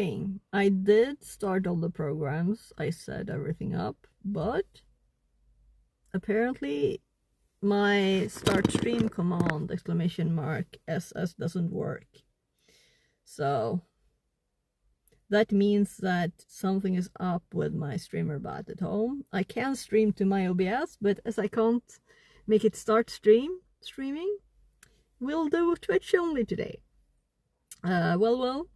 trying. I did start all the programs. I set everything up, but apparently my start stream command !SS doesn't work. So that means that something is up with my streamer bot at home. I can stream to my OBS, but as I can't make it start streaming, we'll do Twitch only today. Well,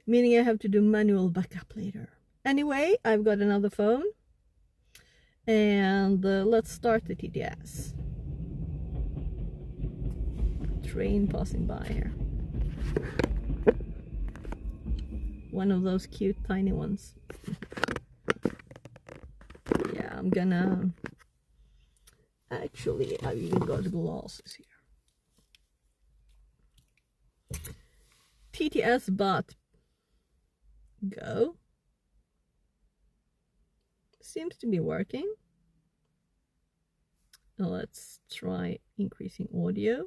meaning I have to do manual backup later. Anyway, I've got another phone, and let's start the TTS. Train passing by here. One of those cute tiny ones. Yeah, I'm gonna... Actually, I've even got glasses here. TTS bot. Go. Seems to be working. Now let's try increasing audio.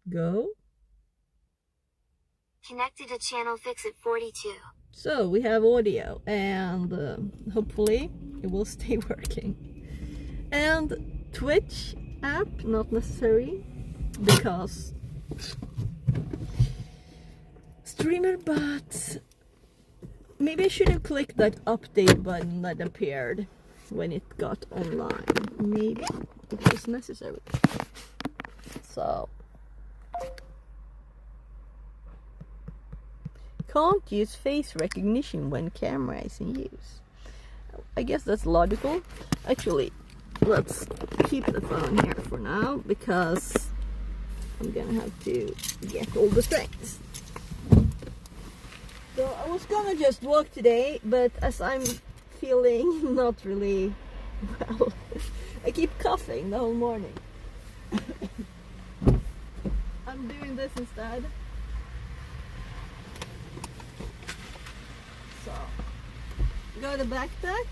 Go. Connected to channel fix at 42. So we have audio, and hopefully it will stay working. And Twitch app, not necessary, because streamer bots. Maybe I should have clicked that update button that appeared when it got online. Maybe it was necessary. So can't use face recognition when camera is in use. I guess that's logical. Actually, let's keep the phone here for now, because I'm gonna have to get all the strings. So I was gonna just walk today, but as I'm feeling not really well, I keep coughing the whole morning. I'm doing this instead. So, got a backpack,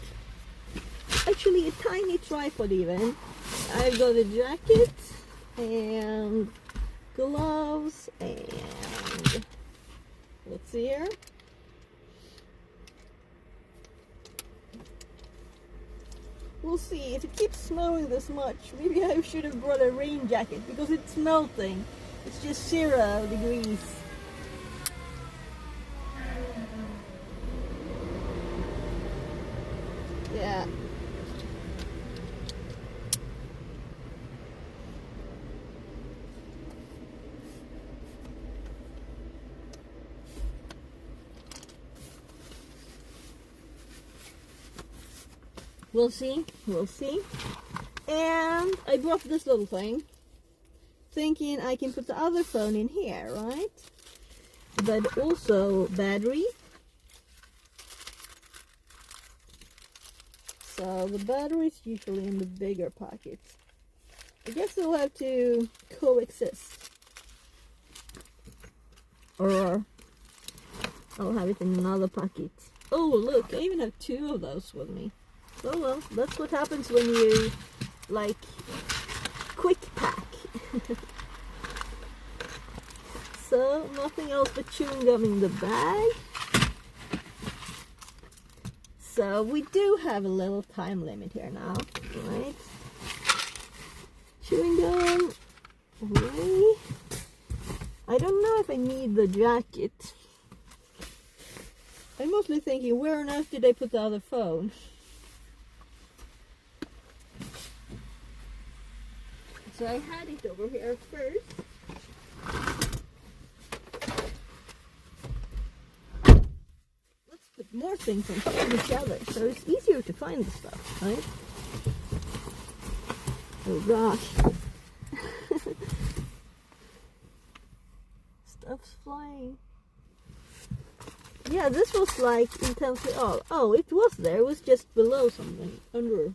actually a tiny tripod even. I've got a jacket and gloves and what's here? We'll see. If it keeps snowing this much, maybe I should have brought a rain jacket, because it's melting. It's just 0 degrees. Yeah. We'll see. And I brought this little thing, thinking I can put the other phone in here, right? But also battery. So the battery is usually in the bigger pocket. I guess they'll have to coexist. Or I'll have it in another pocket. Oh look, I even have 2 of those with me. Oh well, that's what happens when you, like, quick pack. So, nothing else but chewing gum in the bag. So, we do have a little time limit here now, right? Chewing gum away. I don't know if I need the jacket. I'm mostly thinking, where on earth did I put the other phone? So I had it over here first. Let's put more things on top of each other, so it's easier to find the stuff, right? Oh gosh. Stuff's flying. Yeah, this was like intensely... Oh, it was there. It was just below something. Under.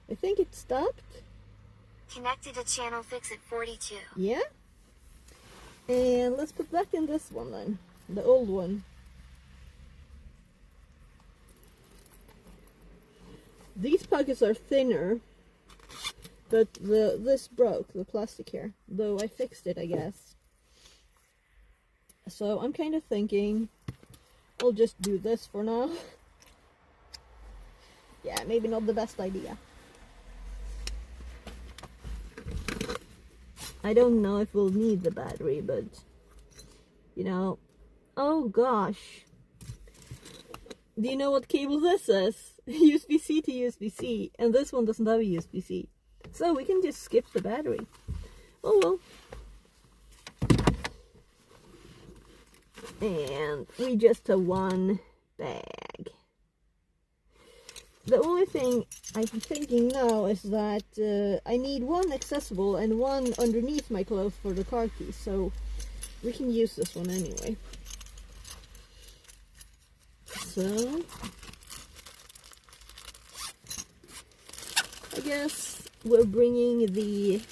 I think it stopped. Connected to channel fix at 42. Yeah. And let's put back in this one then. The old one. These pockets are thinner, but this broke, the plastic here. Though I fixed it, I guess. So I'm kind of thinking I'll just do this for now. Yeah, maybe not the best idea. I don't know if we'll need the battery, but you know, oh gosh. Do you know what cable this is? USB-C to USB-C, and this one doesn't have a USB-C. So we can just skip the battery. Oh well. And we just have one bag. The only thing I'm thinking now is that I need one accessible and one underneath my clothes for the car keys, so we can use this one anyway. So I guess we're bringing the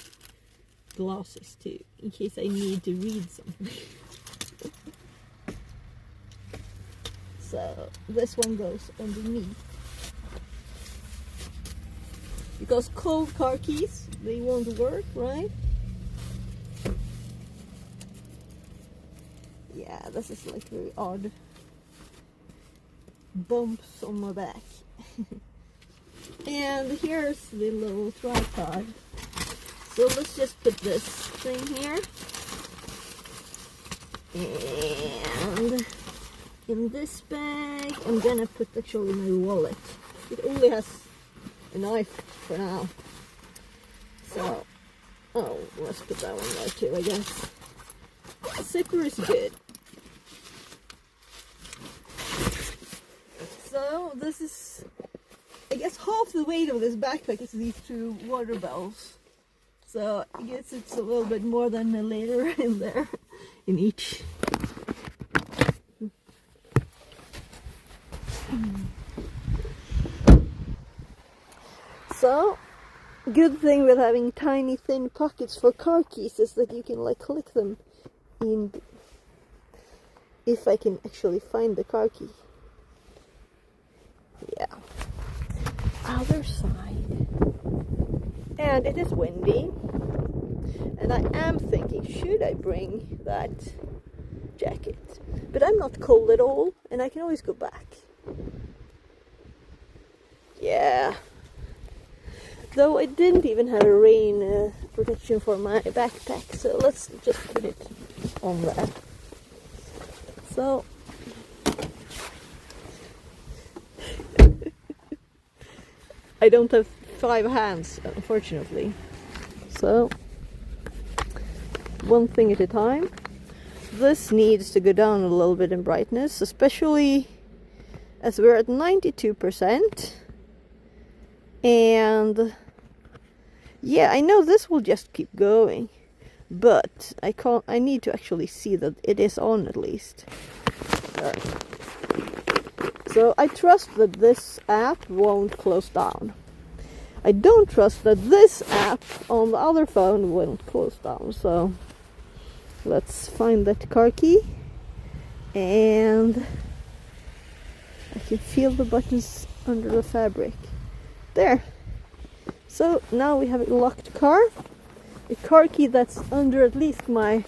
glasses too, in case I need to read something. So this one goes underneath. Because cold car keys, they won't work, right? Yeah, this is like very odd. Bumps on my back. And here's the little tripod. So let's just put this thing here. And in this bag, I'm gonna put actually my wallet. It only has a knife for now. So, oh, let's put that one there too, I guess. Zipper is good. So, this is, I guess half the weight of this backpack is these two water bells. So, I guess it's a little bit more than a liter in there, in each. So, good thing with having tiny thin pockets for car keys is that you can like click them in, if I can actually find the car key. Yeah. Other side. And it is windy. And I am thinking, should I bring that jacket? But I'm not cold at all, and I can always go back. Yeah. Though I didn't even have a rain protection for my backpack, so let's just put it on there. So, I don't have 5 hands, unfortunately. So, one thing at a time. This needs to go down a little bit in brightness, especially as we're at 92%. And yeah, I know this will just keep going, but I need to actually see that it is on at least. So I trust that this app won't close down. I don't trust that this app on the other phone won't close down. So let's find that car key, and I can feel the buttons under the fabric. There. So now we have a locked car. A car key that's under at least my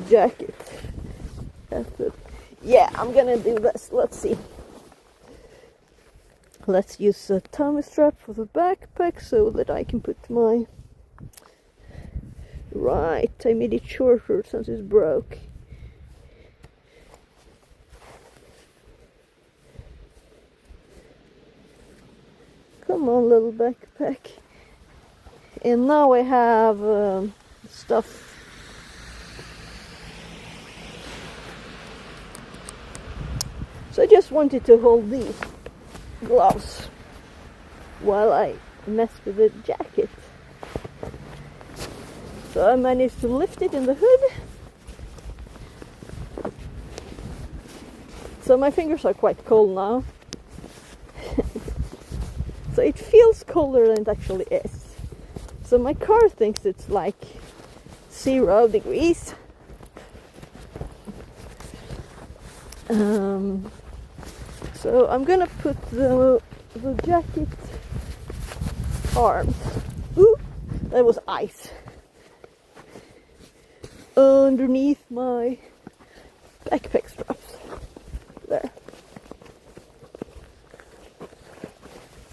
jacket. That's it. Yeah, I'm gonna do this. Let's see. Let's use a tummy strap for the backpack so that I can put my... Right, I made it shorter since it's broke. Come on, little backpack. And now I have stuff. So I just wanted to hold these gloves while I mess with the jacket. So I managed to lift it in the hood. So my fingers are quite cold now. So it feels colder than it actually is. So my car thinks it's like 0 degrees. So I'm gonna put the jacket arms. Ooh, that was ice. Underneath my backpack straps. There.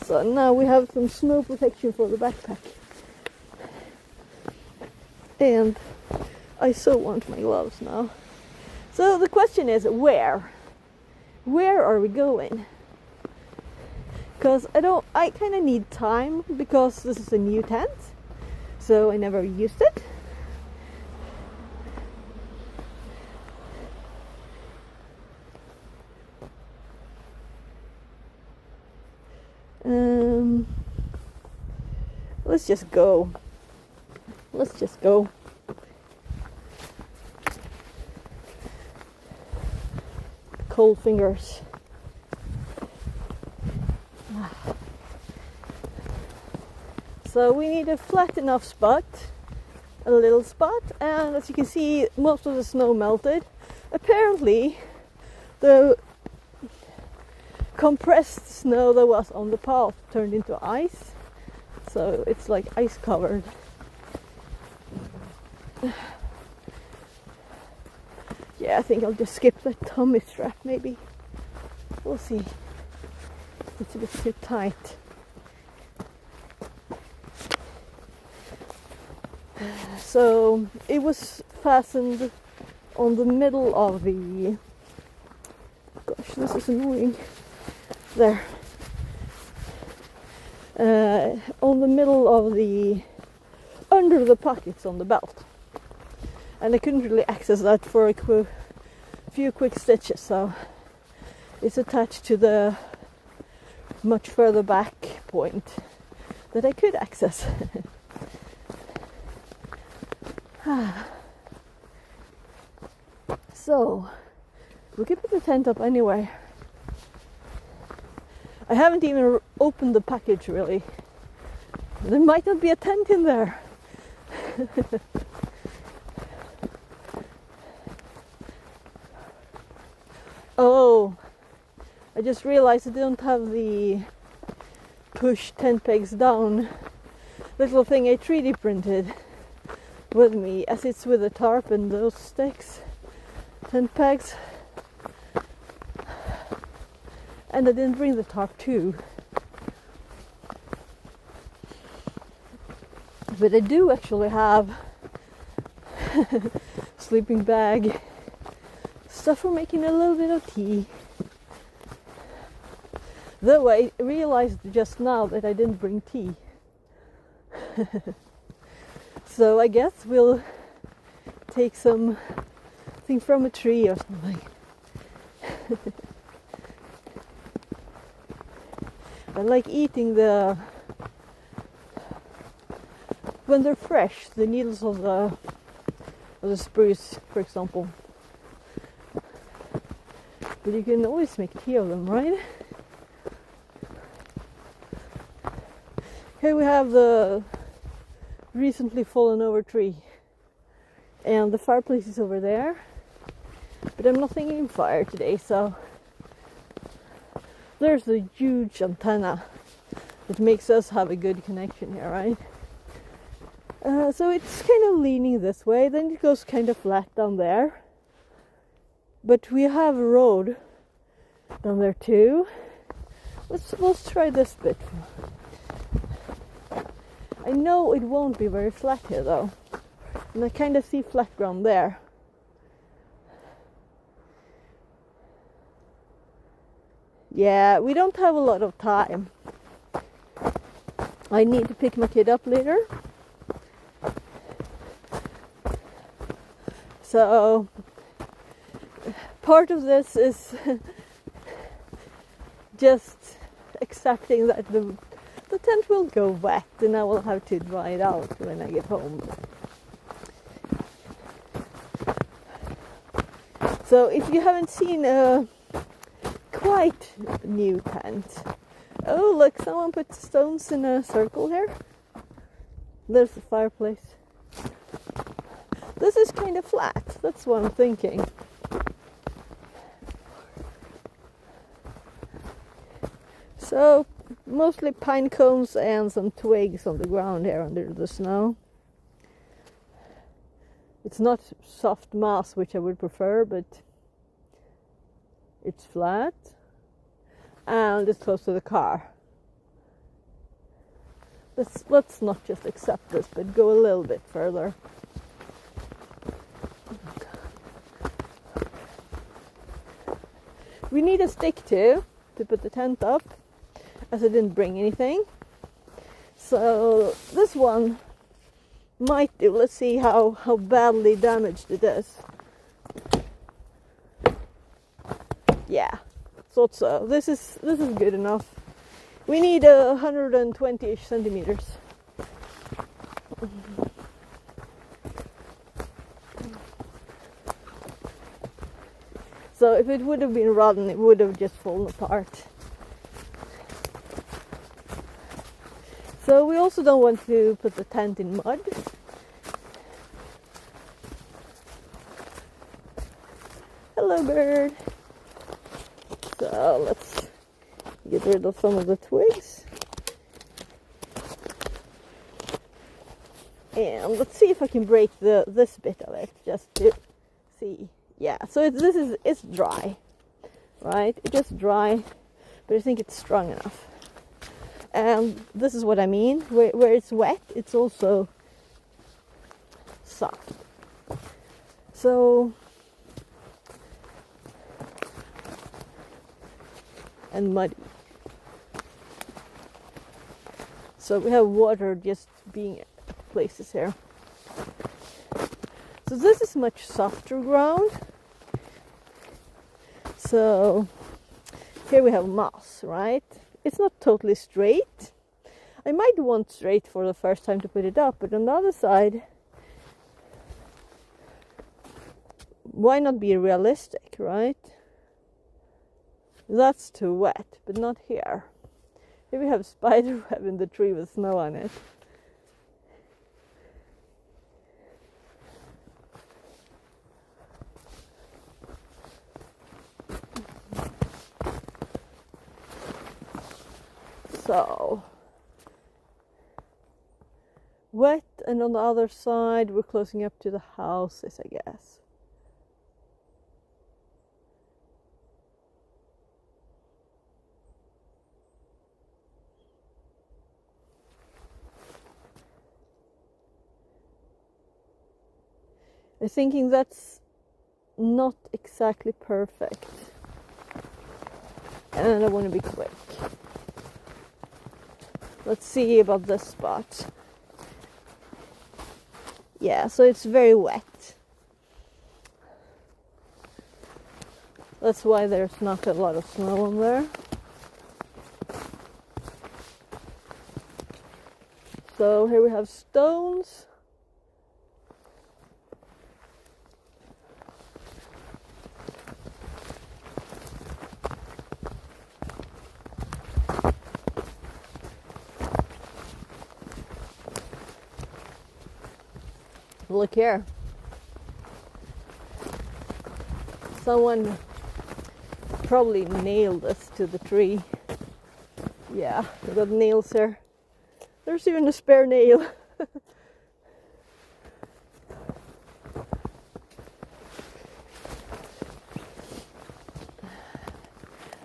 So now we have some snow protection for the backpack. And I so want my gloves now. So the question is, where? Where are we going? Because I kind of need time, because this is a new tent. So I never used it. Let's just go. Let's just go. Cold fingers. So we need a flat enough spot, a little spot, and as you can see, most of the snow melted. Apparently, the compressed snow that was on the path turned into ice, so it's like ice covered. Yeah, I think I'll just skip the tummy strap maybe. We'll see. It's a bit too tight. So it was fastened on the middle of the... Gosh, this is annoying. There. On the middle of the... under the pockets on the belt. And I couldn't really access that for a few quick stitches, so it's attached to the much further back point that I could access. So we could put the tent up anyway. I haven't even opened the package really. There might not be a tent in there. Oh, I just realized I don't have the push tent pegs down little thing I 3D printed with me, as it's with the tarp and those sticks, tent pegs. And I didn't bring the tarp too. But I do actually have sleeping bag, stuff for making a little bit of tea. Though I realized just now that I didn't bring tea. So I guess we'll take something from a tree or something. I like eating when they're fresh, the needles of the spruce, for example. But you can always make tea of them, right? Here we have the recently fallen over tree, and the fireplace is over there, but I'm not thinking fire today, so there's the huge antenna that makes us have a good connection here, right? So it's kind of leaning this way, then it goes kind of flat down there, but we have a road down there too. Let's try this bit. I know it won't be very flat here though, and I kind of see flat ground there. Yeah, we don't have a lot of time. I need to pick my kid up later. So part of this is just accepting that the tent will go wet and I will have to dry it out when I get home. So if you haven't seen a quite new tent. Oh look, someone put stones in a circle here. There's the fireplace. This is kind of flat, that's what I'm thinking. So mostly pine cones and some twigs on the ground here under the snow. It's not soft moss, which I would prefer, but it's flat and it's close to the car. Let's not just accept this, but go a little bit further. We need a stick to put the tent up, as I didn't bring anything. So this one might do. Let's see how badly damaged it is. Yeah, thought so. This is good enough. We need 120-ish centimeters. So if it would have been rotten, it would have just fallen apart. So we also don't want to put the tent in mud. Hello, bird. So let's get rid of some of the twigs. And let's see if I can break this bit of it, just to see. Yeah, so it's dry, right? It's just dry, but I think it's strong enough. And this is what I mean. Where it's wet, it's also soft. So, and muddy. So we have water just being places here. So this is much softer ground. So here we have moss, right? It's not totally straight. I might want straight for the first time to put it up, but on the other side, why not be realistic, right? That's too wet, but not here. Here we have spider web in the tree with snow on it. So, wet, and on the other side we're closing up to the houses, I guess. I'm thinking that's not exactly perfect, and I want to be quick. Let's see about this spot. Yeah, so it's very wet. That's why there's not a lot of snow on there. So here we have stones. Look here. Someone probably nailed this to the tree. Yeah, we got nails here. There's even a spare nail.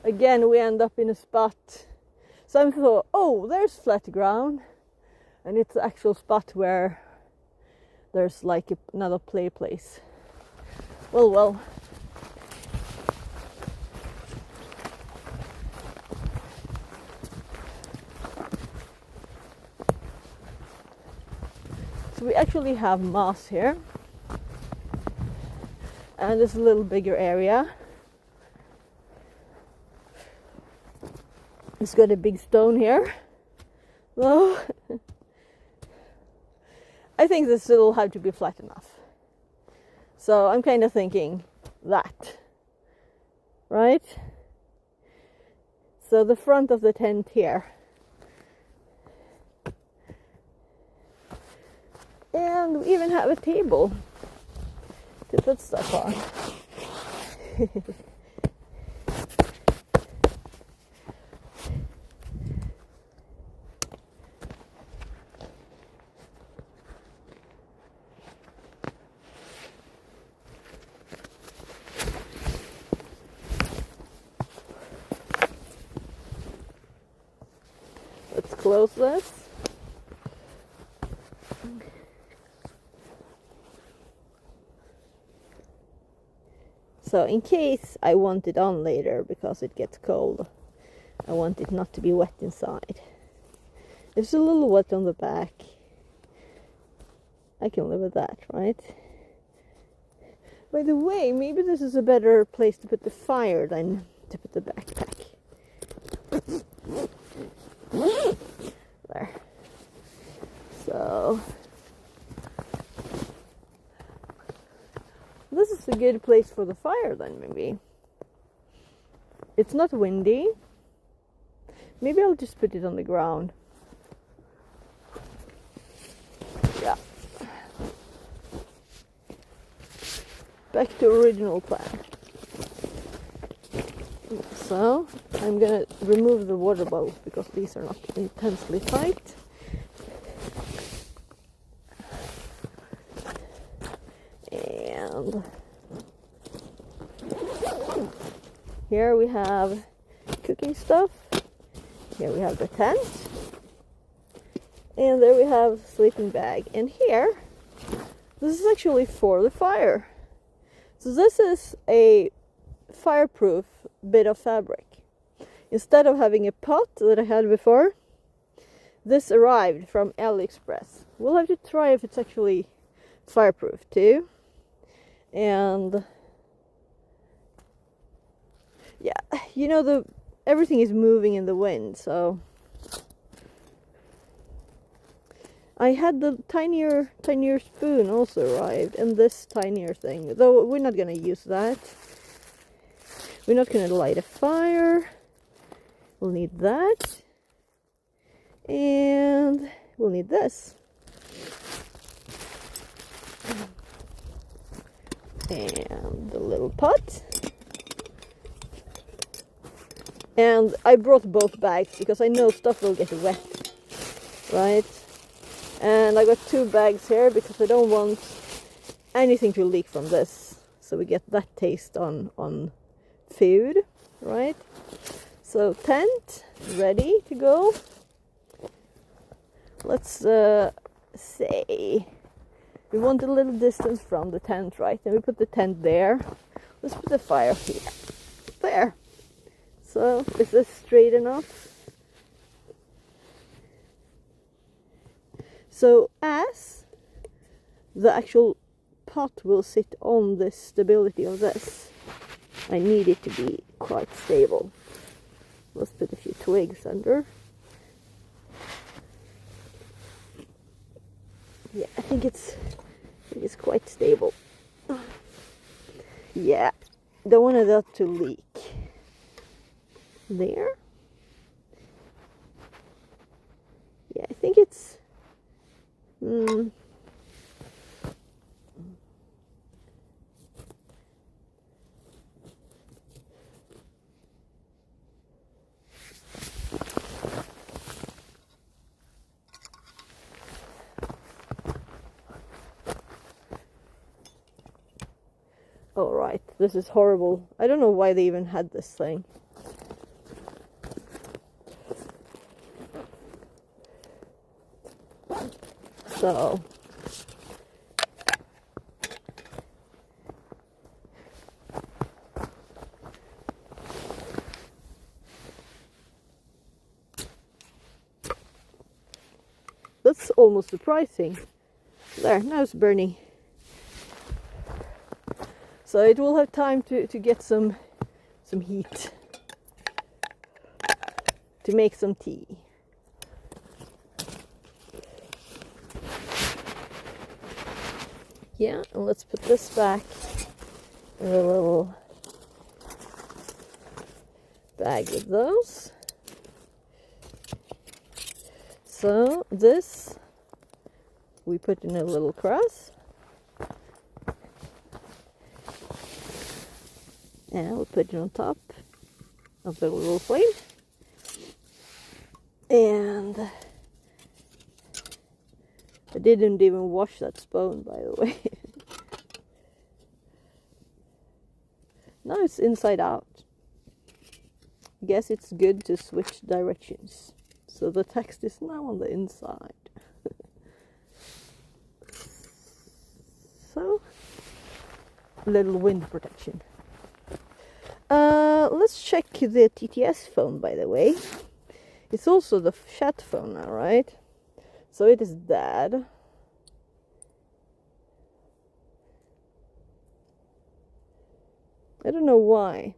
Again, we end up in a spot. Some thought, oh, there's flat ground. And it's the actual spot where there's like another play place. Well. So we actually have moss here. And this little bigger area. It's got a big stone here. Oh. I think this will have to be flat enough. So I'm kind of thinking that, right? So the front of the tent here. And we even have a table to put stuff on. close this. So in case I want it on later because it gets cold, I want it not to be wet inside. It's a little wet on the back. I can live with that, right? By the way, maybe this is a better place to put the fire than to put the backpack. There. So this is a good place for the fire then, maybe. It's not windy. Maybe I'll just put it on the ground. Yeah. Back to original plan. So I'm gonna remove the water bottles because these are not intensely tight. And here we have cooking stuff. Here we have the tent. And there we have sleeping bag. And here, this is actually for the fire. So this is a fireproof bit of fabric. Instead of having a pot that I had before, this arrived from AliExpress. We'll have to try if it's actually fireproof too. And yeah, you know, everything is moving in the wind, so I had the tinier spoon also arrived, and this tinier thing, though we're not gonna use that. We're not gonna light a fire. We'll need that, and we'll need this, and the little pot. And I brought both bags because I know stuff will get wet, right? And I got 2 bags here because I don't want anything to leak from this, so we get that taste on food, right? So tent ready to go. Let's say we want a little distance from the tent, right? And we put the tent there. Let's put the fire here. There. So is this straight enough? So as the actual pot will sit on the stability of this, I need it to be quite stable. Let's put a few twigs under. Yeah, I think it's quite stable. Yeah, don't want that to leak. There. Yeah, I think it's all right, this is horrible. I don't know why they even had this thing. So that's almost surprising. There, now it's burning. So it will have time to get some heat to make some tea. Yeah, and let's put this back in a little bag with those. So this we put in a little cross, and we'll put it on top of the little flame. And I didn't even wash that spoon, by the way. Now it's inside out. I guess it's good to switch directions. So the text is now on the inside. So, a little wind protection. Let's check the TTS phone, by the way. It's also the chat phone now, right? So it is dead. I don't know why.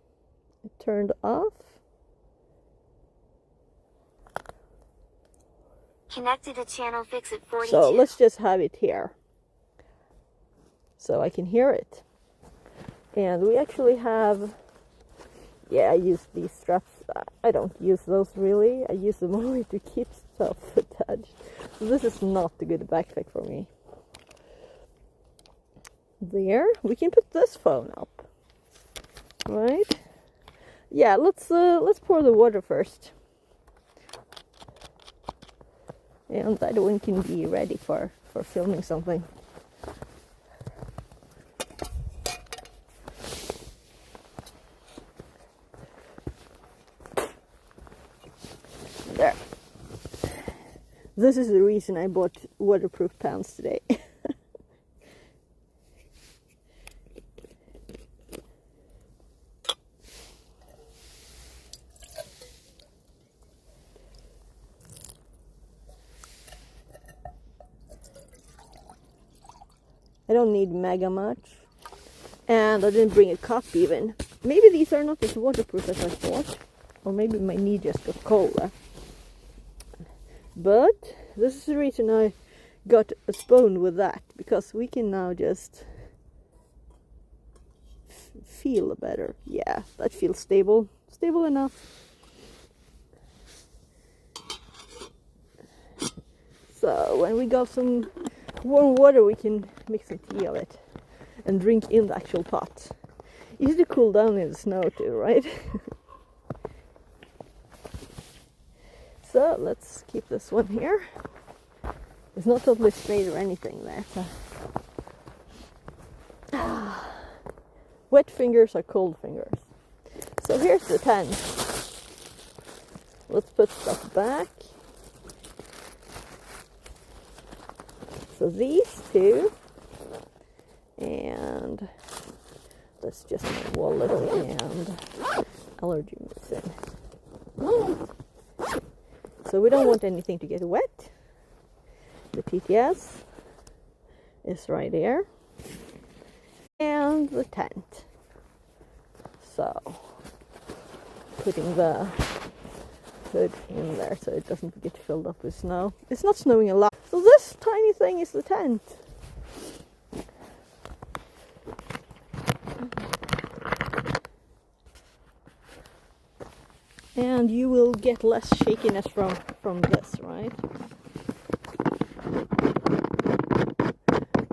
It turned off. Connected to channel fix at 42. So let's just have it here. So I can hear it. And we actually have... Yeah, I use these straps. I don't use those really. I use them only to keep stuff attached. So this is not a good backpack for me. There. We can put this phone up. Right? Yeah, let's pour the water first. And that one can be ready for filming something. There. This is the reason I bought waterproof pants today. I don't need mega much. And I didn't bring a cup even. Maybe these are not as waterproof as I thought. Or maybe my knee just got colder. But this is the reason I got a spoon with that. Because we can now just feel better. Yeah, that feels stable. Stable enough. So when we got some warm water, we can make some tea of it and drink in the actual pot. Easy to cool down in the snow too, right? So let's keep this one here. It's not totally straight or anything there. So. Wet fingers are cold fingers. So here's the tent. Let's put stuff back. So these two, and that's just my wallet and allergy medicine. So we don't want anything to get wet. The TTS is right here, and the tent. So putting the hood in there so it doesn't get filled up with snow. It's not snowing a lot. So this tiny thing is the tent. And you will get less shakiness from this, right?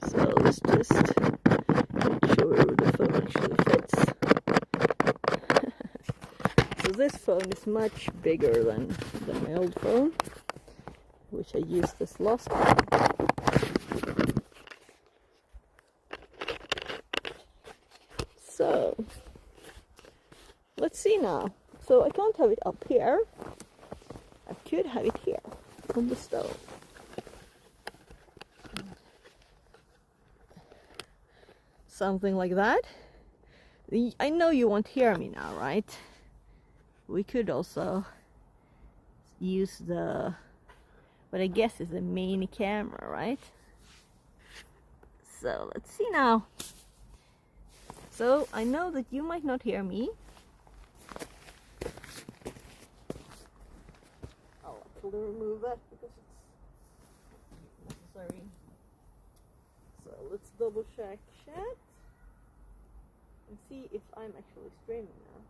So let's just show you where the phone actually fits. So this phone is much bigger than my old phone, which I used this last time. So let's see now. So I can't have it up here. I could have it here on the stove. Something like that. I know you won't hear me now, right? We could also use the, what I guess is the main camera, right? So let's see now. So I know that you might not hear me. I'll actually remove that because it's necessary. So let's double check chat and see if I'm actually streaming now.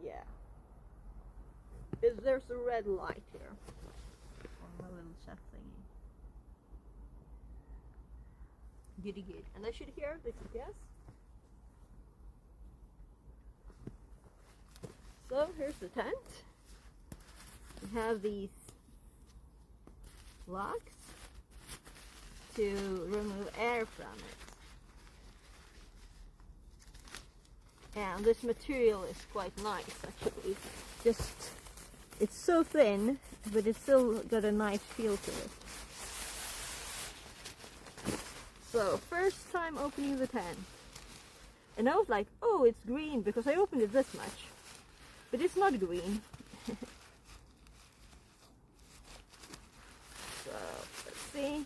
Yeah. There's a red light here on my little chat thingy. Goody good. And I should hear the TTS. So here's the tent. We have these locks to remove air from it. And this material is quite nice actually. Just, it's so thin, but it's still got a nice feel to it. So, first time opening the tent. And I was like, oh, it's green because I opened it this much. But it's not green. So, let's see.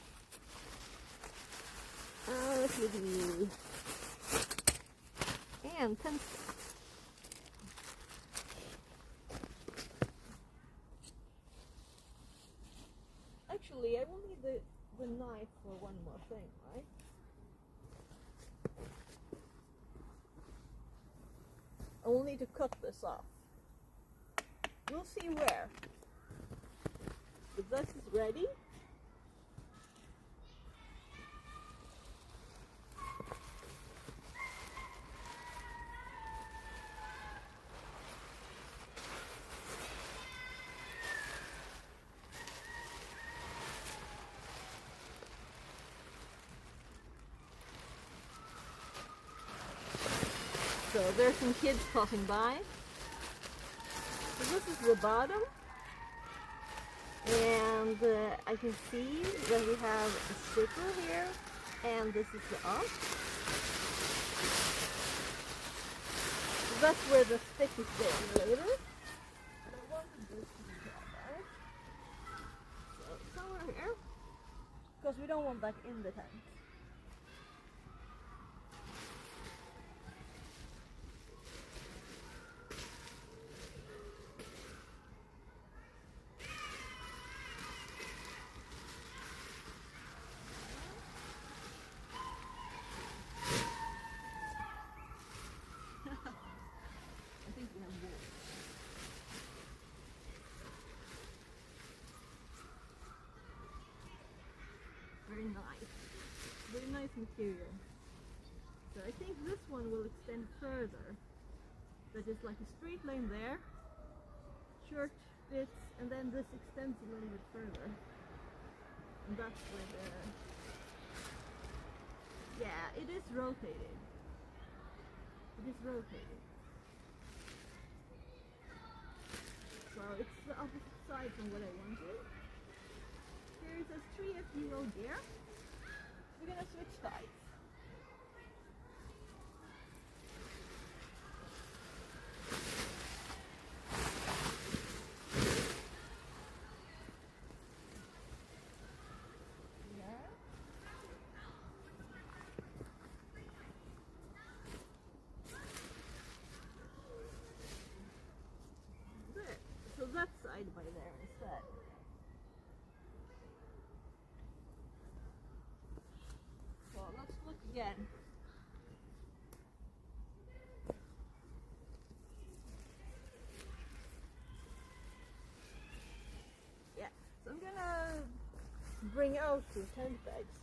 Let's review. And tent sticks. Actually, I will need the knife for one more thing, right? I will need to cut this off. We'll see where. But this is ready. So there's some kids passing by. So this is the bottom. And I can see that we have a zipper here. And this is the up. So that's where the stick is going later. And I wanted this to be there. So somewhere here. Because we don't want that in the tent. Very nice material. So I think this one will extend further. That is like a straight line there, short bits, and then this extends a little bit further. And that's where the... Yeah, it is rotated. It is rotated. So it's the opposite side from what I wanted. Here it says 3FU road there. We're gonna switch sides. There. So that side by there instead. So let's look again. Yeah, so I'm gonna bring out the tent bags.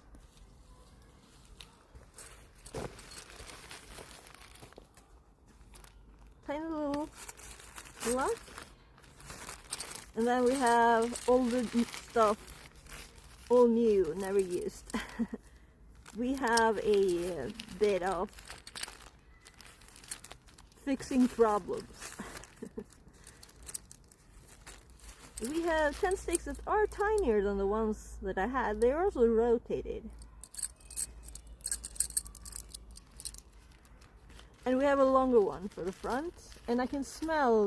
Tiny little block. And then we have all the stuff, all new, never used. We have a bit of fixing problems. We have tent sticks that are tinier than the ones that I had. They're also rotated. And we have a longer one for the front, and I can smell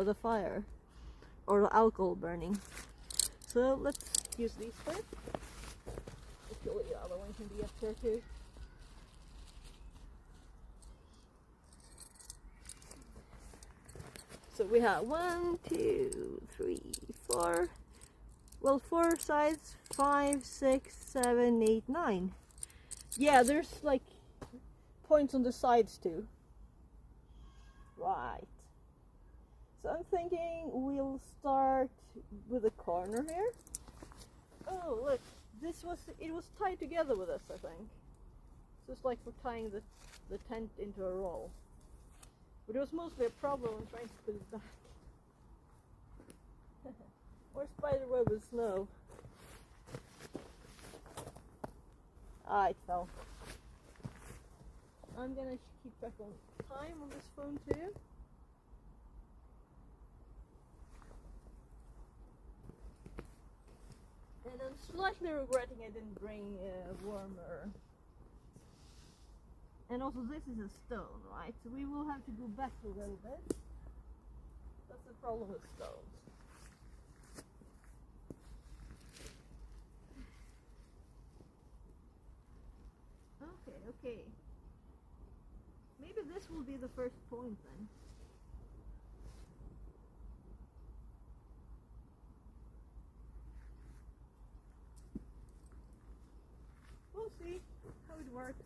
the fire or the alcohol burning. So let's use these first. Actually, the other one can be up there too. So we have 1, 2, 3, 4. Well, 4 sides, 5, 6, 7, 8, 9. Yeah, there's like points on the sides too. Right. So I'm thinking we'll start with a corner here. Oh, look. It was tied together with this, I think. So it's like for tying the tent into a roll. But it was mostly a problem in trying to put it back. Or spiderweb with snow. Ah, it fell. I'm gonna keep track on time on this phone too. And I'm slightly regretting I didn't bring a warmer. And also this is a stone, right? So we will have to go back a little bit. That's the problem with stones. Okay. Maybe this will be the first point then. We'll see how it works.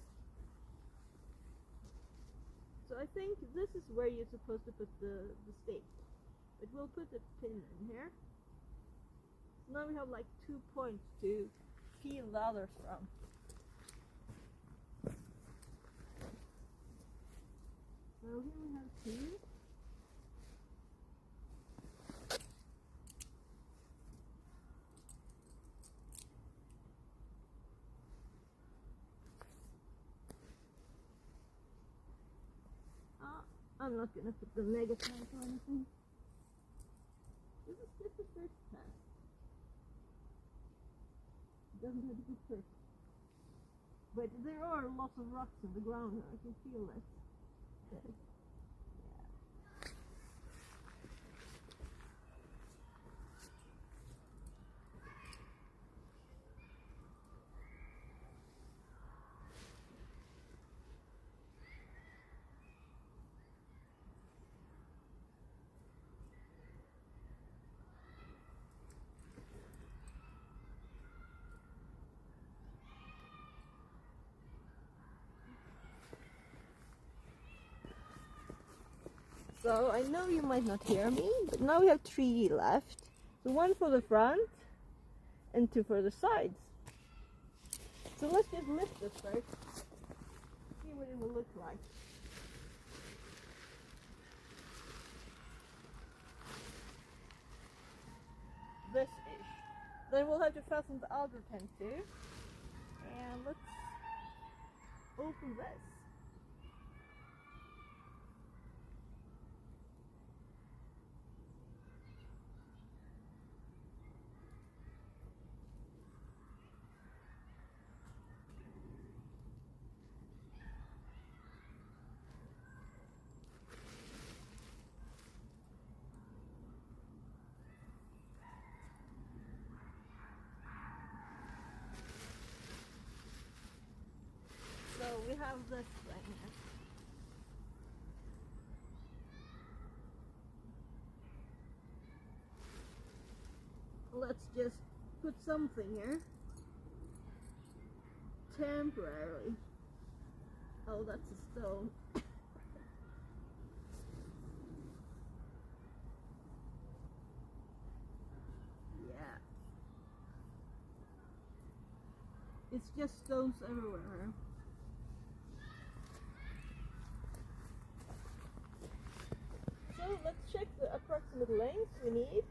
So I think this is where you're supposed to put the stake. But we'll put a pin in here. So now we have like 2 points to feel the others from. So here we have 2. I'm not gonna put the mega tank or anything. This is just the first test. It doesn't have to be perfect. But there are lots of rocks in the ground here, I can feel it. Yeah. So I know you might not hear me, but now we have 3 left. So 1 for the front and 2 for the sides. So let's just lift this first. See what it will look like. This-ish. Then we'll have to fasten the outer tent too. And let's open this. So we have this right here. Let's just put something here. Temporarily. Oh, that's a stone. Yeah. It's just stones everywhere. So let's check the approximate length we need.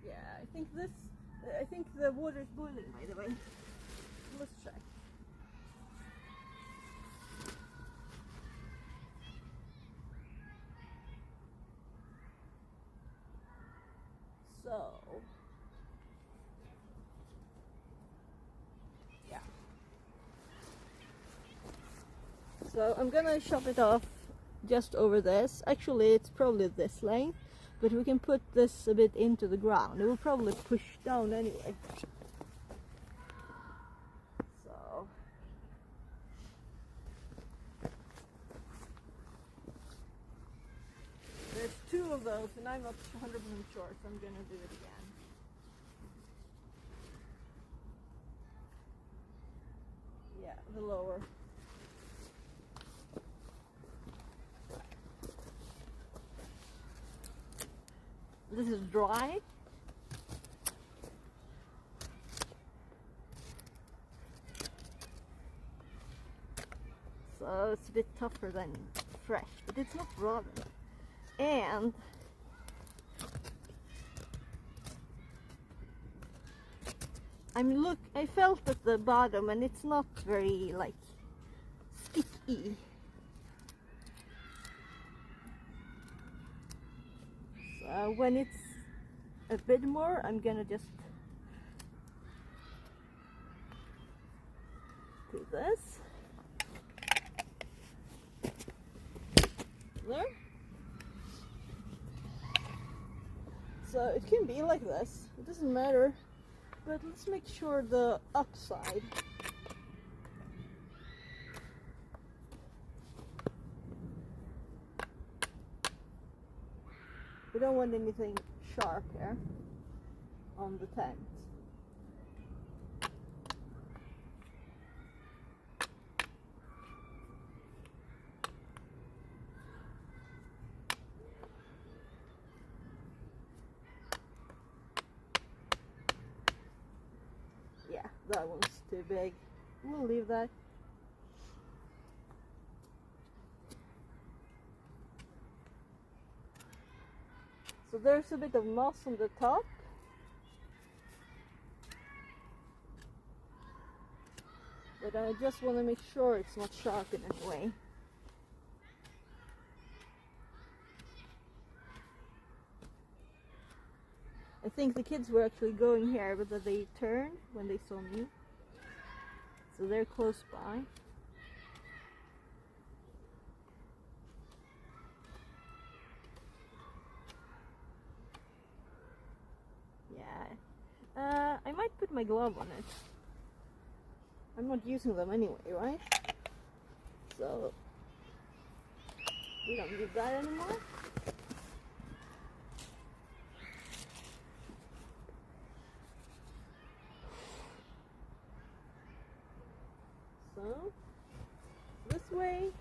Yeah, I think the water is boiling, by the way. Let's check. So, yeah. So I'm gonna chop it off just over this. Actually, it's probably this length. But we can put this a bit into the ground. It will probably push down anyway. So there's 2 of those and I'm not 100% sure, so I'm gonna do it again. Yeah, the lower. This is dry. So it's a bit tougher than fresh, but it's not rotten. And I felt at the bottom and it's not very like sticky. So when it's a bit more, I'm gonna just do this. There. So it can be like this, it doesn't matter, but let's make sure the upside. We don't want anything sharp here on the tent. Yeah, that one's too big. We'll leave that. So there's a bit of moss on the top. But I just want to make sure it's not sharp in any way. I think the kids were actually going here, but then they turned when they saw me. So they're close by. Yeah. I might put my glove on it. I'm not using them anyway, right? So we don't need that anymore. So this way.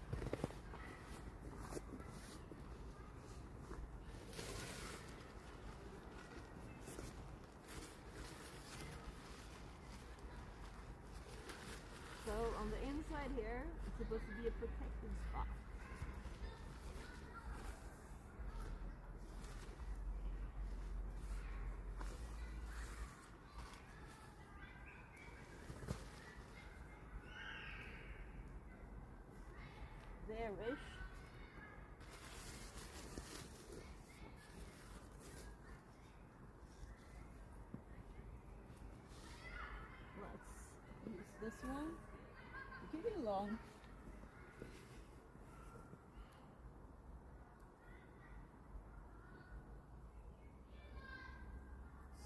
So on the inside here, it's supposed to be a protected spot. There-ish. Let's use this one. Keep it long.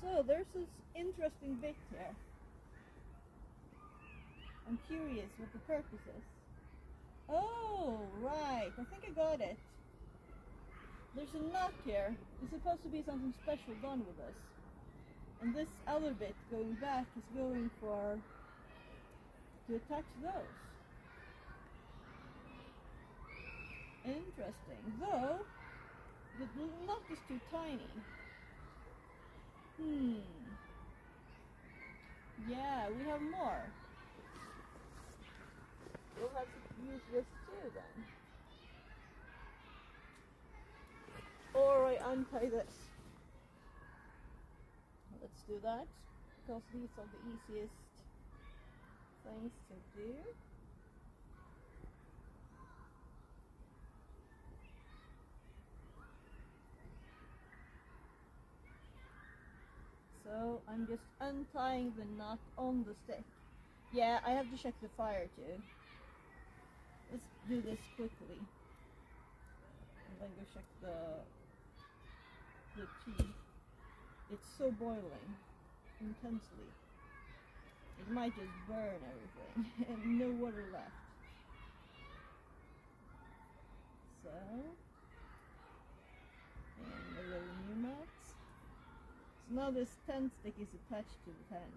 So there's this interesting bit here. I'm curious what the purpose is. Oh, right. I think I got it. There's a knot here. There's supposed to be something special done with this. And this other bit going back is going to attach those. Interesting. Though, the knot is too tiny. Yeah, we have more. We'll have to use this too then. Or I untie this. Let's do that, because these are the easiest things to do. So I'm just untying the knot on the stick. Yeah, I have to check the fire too. Let's do this quickly. And then go check the tea. It's so boiling intensely. It might just burn everything and no water left. So, and a little new mat. So now this tent stick is attached to the tent.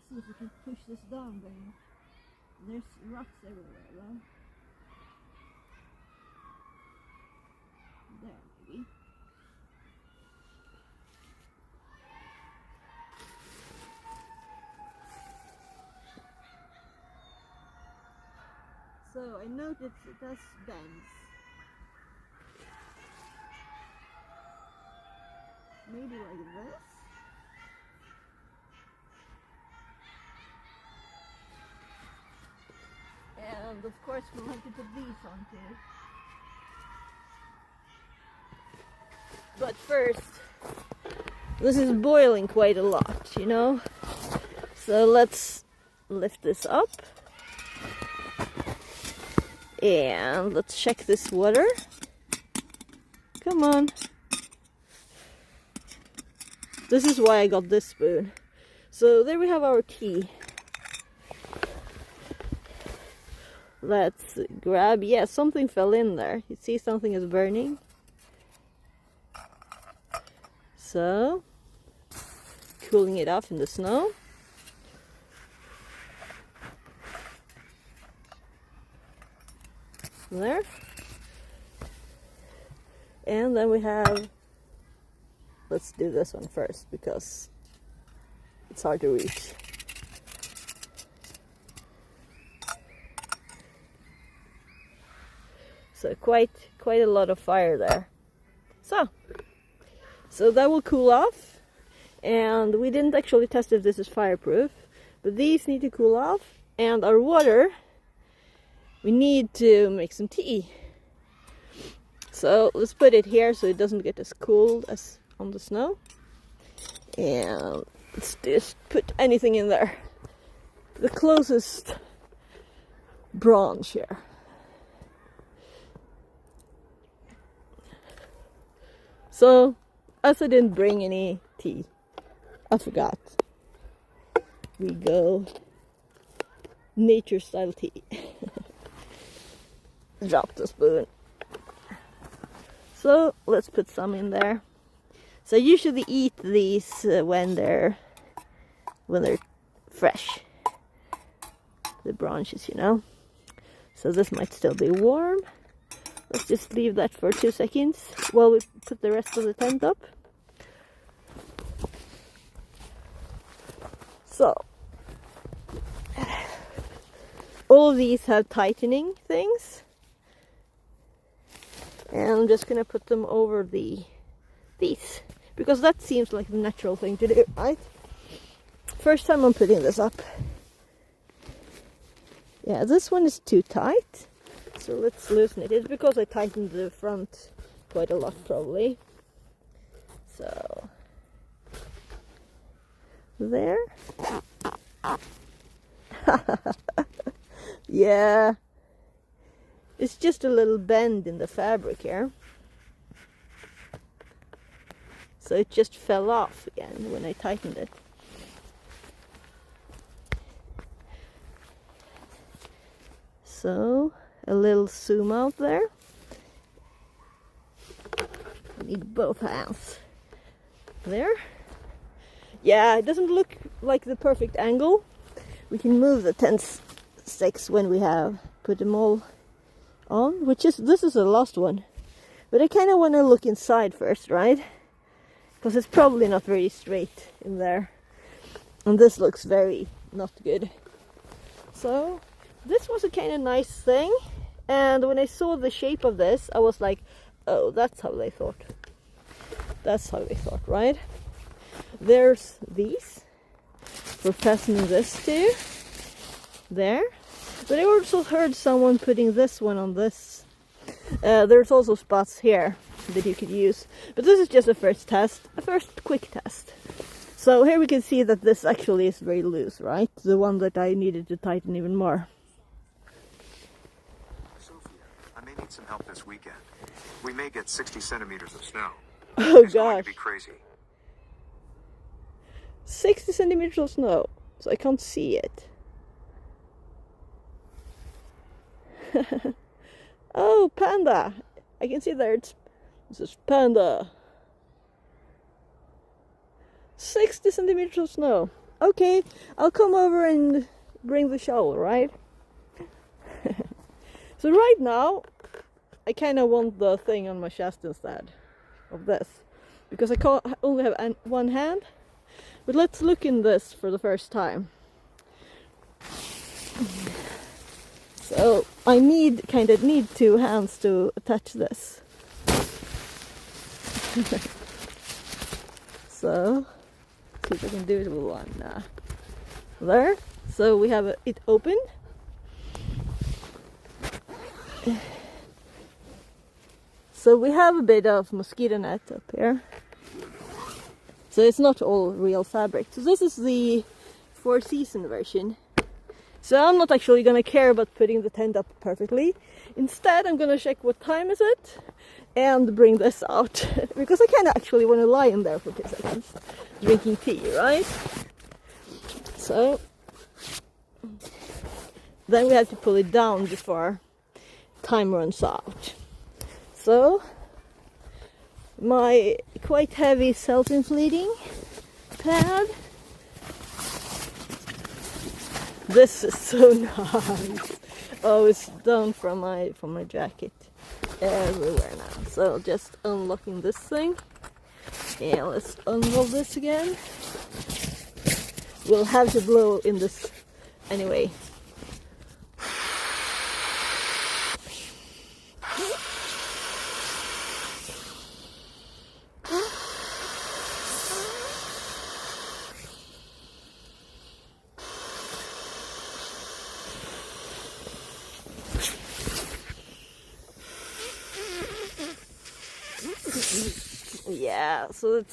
see if we can push this down, but there's rocks everywhere, right? There, maybe. So I noticed it has bends. Maybe like this. And of course we'll have to put these on too. But first, this is boiling quite a lot, you know? So let's lift this up. And let's check this water. Come on. This is why I got this spoon. So there we have our tea. Let's grab, yeah, something fell in there. You see something is burning. So, cooling it off in the snow. There. And then we have, let's do this one first because it's hard to reach. So quite a lot of fire there. So that will cool off, and we didn't actually test if this is fireproof, but these need to cool off, and our water, we need to make some tea. So let's put it here so it doesn't get as cold as on the snow. And let's just put anything in there. The closest branch here. So, as I didn't bring any tea, I forgot. We go nature style tea. Drop the spoon. So let's put some in there. So I usually eat these when they're fresh. The branches, you know. So this might still be warm. Let's just leave that for 2 seconds while we put the rest of the tent up. So, all of these have tightening things. And I'm just gonna put them over these. Because that seems like the natural thing to do, right? First time I'm putting this up. Yeah, this one is too tight. So let's loosen it. It's because I tightened the front quite a lot probably. So there. Yeah. It's just a little bend in the fabric here. So it just fell off again when I tightened it. So a little zoom out there. I need both hands. There. Yeah, it doesn't look like the perfect angle. We can move the tent stakes when we have put them all on, this is the last one. But I kind of want to look inside first, right? Because it's probably not very straight in there. And this looks very not good. So this was a kind of nice thing. And when I saw the shape of this, I was like, oh, that's how they thought. That's how they thought, right? There's these. For fastening this to. There. But I also heard someone putting this one on this. There's also spots here that you could use. But this is just a first test. A first quick test. So here we can see that this actually is very loose, right? The one that I needed to tighten even more. I may need some help this weekend. We may get 60 centimeters of snow. Oh it's going gosh. to be crazy. 60 centimeters of snow. So I can't see it. Oh, panda. I can see there this is panda. 60 centimeters of snow. Okay, I'll come over and bring the shovel, right? So right now, I kind of want the thing on my chest instead of this, because I only have one hand. But let's look in this for the first time. So I need two hands to attach this. So see if I can do it with one. There. So we have it open. So we have a bit of mosquito net up here. So it's not all real fabric. So this is the 4-season version. So I'm not actually gonna care about putting the tent up perfectly. Instead, I'm gonna check what time is it and bring this out. Because I kinda actually wanna lie in there for 2 seconds, drinking tea, right? So then we have to pull it down before time runs out. So my quite heavy self-inflating pad. This is so nice. Oh, it's down from my jacket everywhere now. So just unlocking this thing. And let's unroll this again. We'll have to blow in this anyway. Yeah, so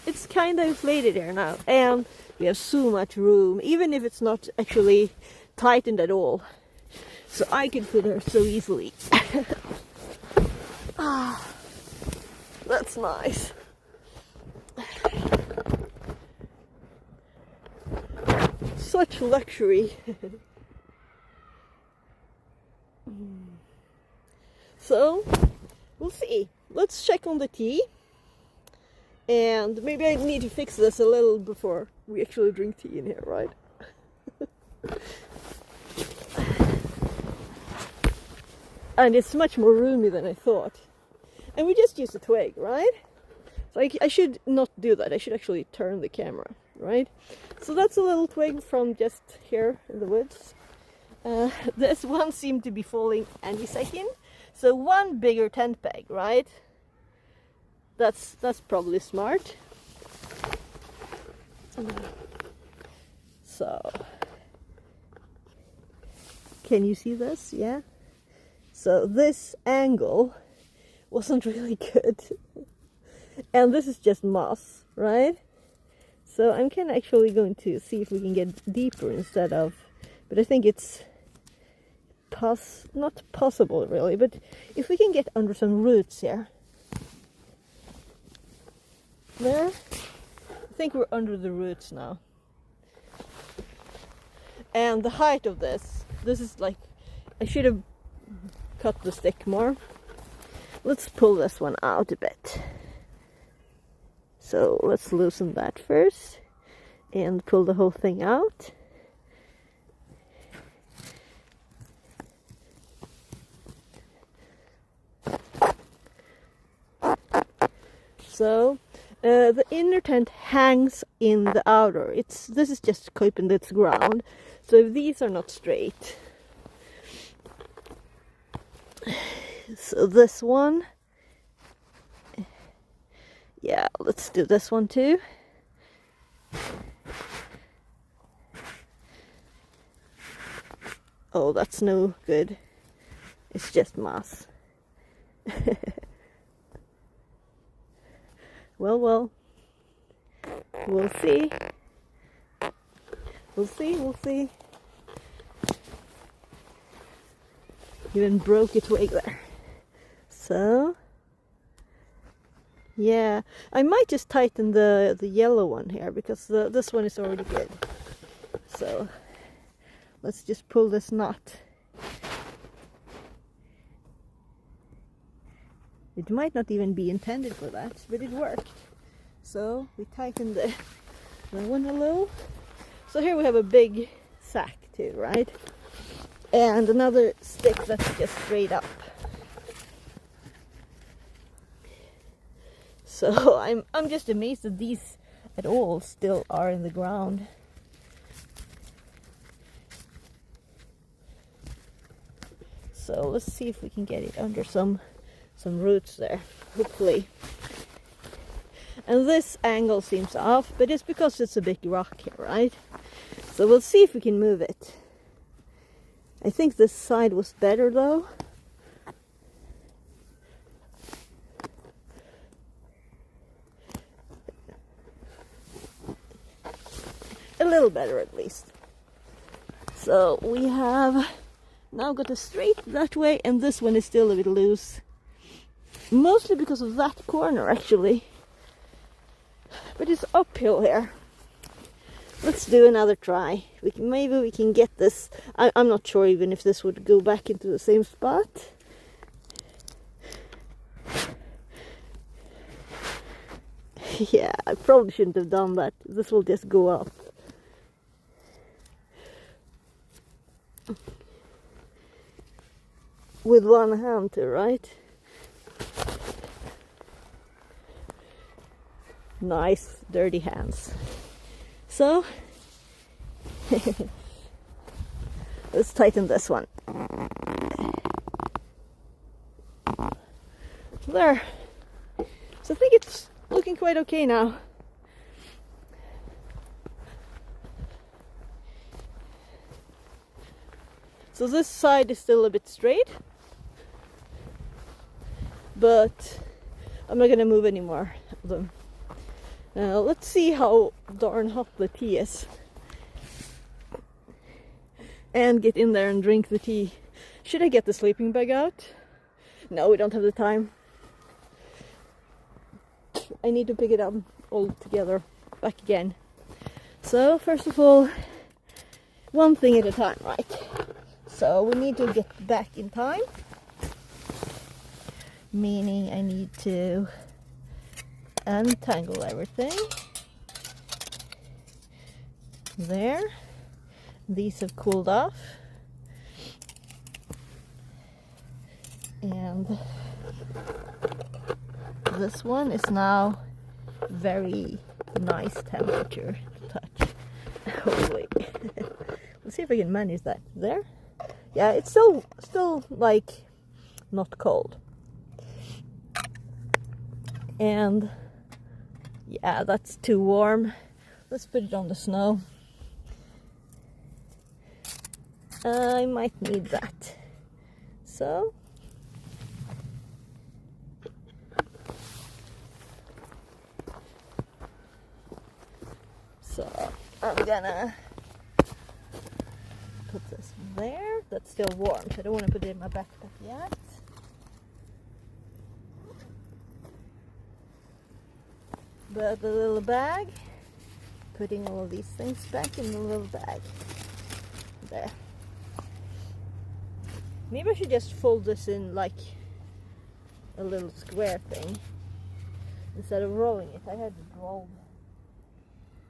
it's kind of inflated here now, and we have so much room, even if it's not actually tightened at all. So I can fit her so easily. Ah, that's nice. Such luxury. So we'll see. Let's check on the tea. And maybe I need to fix this a little before we actually drink tea in here, right? And it's much more roomy than I thought. And we just used a twig, right? So I should not do that. I should actually turn the camera, right? So that's a little twig from just here in the woods. This one seemed to be falling any second. So one bigger tent peg, right? That's probably smart. So, can you see this? Yeah. So this angle wasn't really good, and this is just moss, right? So I'm kind of actually going to see if we can get deeper instead of, but I think it's not possible really. But if we can get under some roots here. There, I think we're under the roots now. And the height of this is like, I should have cut the stick more. Let's pull this one out a bit. So let's loosen that first and pull the whole thing out. So the inner tent hangs in the outer. This is just keeping its ground. So if these are not straight. So this one. Yeah, let's do this one too. Oh, that's no good. It's just moss. Well, we'll see. We'll see. Even broke a twig there. So, yeah, I might just tighten the yellow one here, because this one is already good. So, let's just pull this knot. It might not even be intended for that, but it worked. So we tighten the one below. So here we have a big sack too, right? And another stick that's just straight up. So I'm just amazed that these at all still are in the ground. So let's see if we can get it under some roots there, hopefully. And this angle seems off, but it's because it's a big rock here, right? So we'll see if we can move it. I think this side was better though. A little better at least. So we have now got a straight that way, and this one is still a bit loose. Mostly because of that corner actually. But it's uphill here. Let's do another try. Maybe we can get this. I'm not sure even if this would go back into the same spot. Yeah, I probably shouldn't have done that. This will just go up. With one hand too, right? Nice, dirty hands. So, let's tighten this one. There. So I think it's looking quite okay now. So this side is still a bit straight, but I'm not gonna move any more of them. Now let's see how darn hot the tea is. And get in there and drink the tea. Should I get the sleeping bag out? No, we don't have the time. I need to pick it up all together, back again. So first of all, one thing at a time, right? So we need to get back in time. Meaning I need to untangle everything. There. These have cooled off. And this one is now very nice temperature to touch. Hopefully. Let's see if I can manage that. There. Yeah, it's still like not cold. And yeah, that's too warm. Let's put it on the snow. I might need that. So I'm gonna put this there. That's still warm, so I don't want to put it in my backpack yet. But the little bag, putting all of these things back in the little bag. There. Maybe I should just fold this in like a little square thing instead of rolling it. I had it rolled.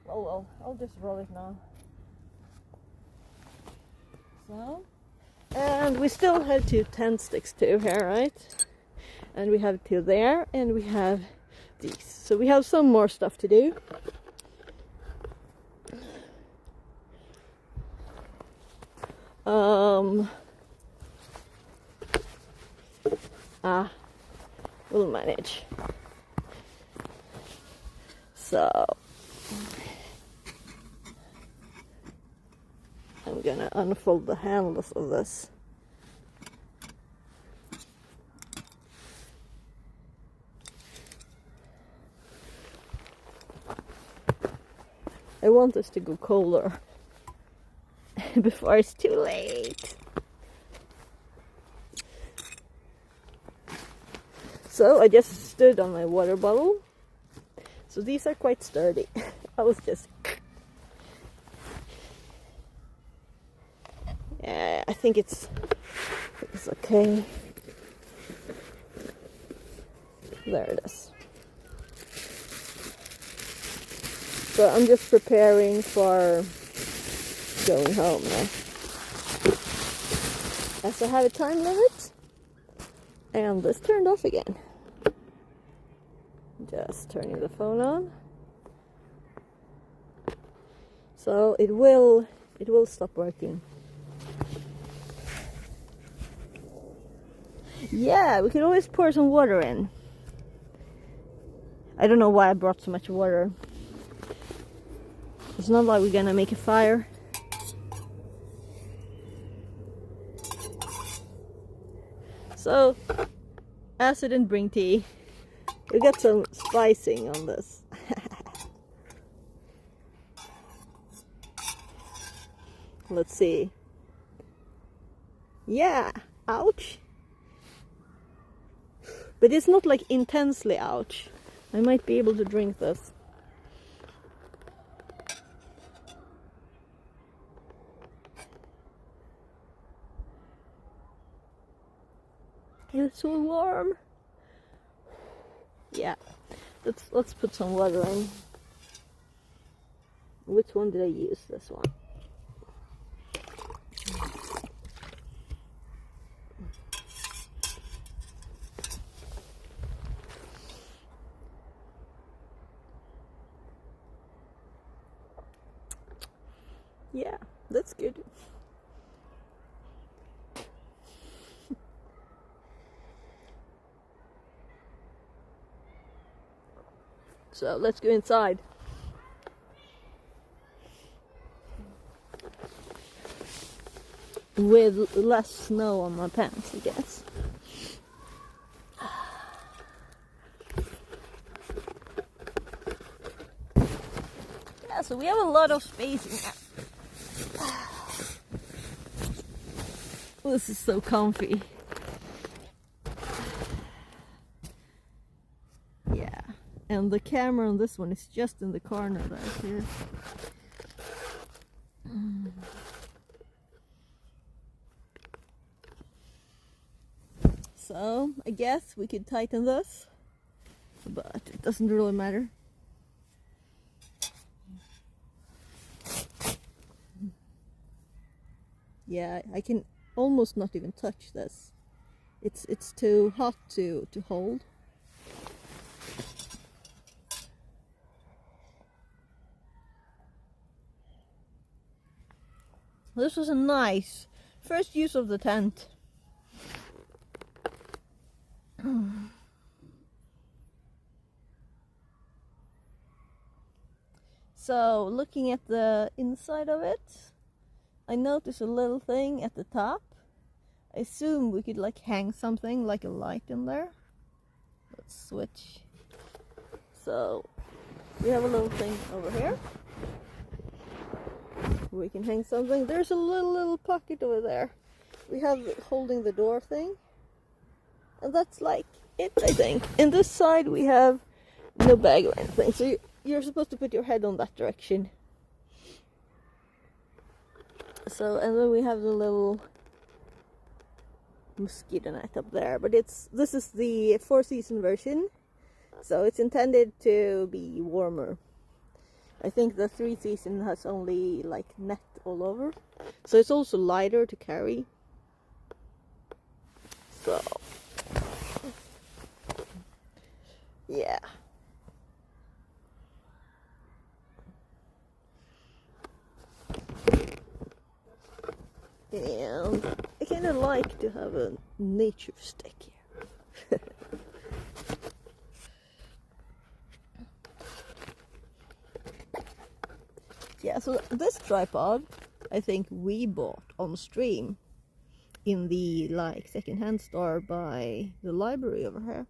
Oh well, I'll just roll it now. So, and we still have 2 tent sticks too here, right? And we have 2 there, and we have these. So we have some more stuff to do. We'll manage. So I'm gonna unfold the handles of this. I want this to go colder before it's too late. So I just stood on my water bottle. So these are quite sturdy. I was just... Yeah, I think it's okay. There it is. So I'm just preparing for going home now. As I have a time limit, and this turned off again. Just turning the phone on. So it will stop working. Yeah, we could always pour some water in. I don't know why I brought so much water. It's not like we're gonna make a fire. So, as I didn't bring tea, we got some spicing on this. Let's see. Yeah, ouch. But it's not like intensely ouch. I might be able to drink this. It's so warm. Yeah, let's put some water in. Which one did I use? This one. Yeah, that's good. So let's go inside. With less snow on my pants, I guess. Yeah, so we have a lot of space in here. This is so comfy. Yeah, and the camera on this one is just in the corner right here. So, I guess we could tighten this, but it doesn't really matter. Yeah, I can almost not even touch this. It's too hot to hold. This was a nice first use of the tent. So, looking at the inside of it, I noticed a little thing at the top. I assume we could like hang something like a light in there. Let's switch. So, we have a little thing over here. We can hang something. There's a little pocket over there. We have holding the door thing. And that's like it, I think. In this side we have no bag or anything. So you're supposed to put your head on that direction. So, and then we have the little mosquito net up there. But this is the 4-season version. So it's intended to be warmer. I think the 3-season has only like net all over. So it's also lighter to carry. So, yeah. And I kind of like to have a nature stick here. Yeah, so this tripod I think we bought on stream in the like second-hand store by the library over here.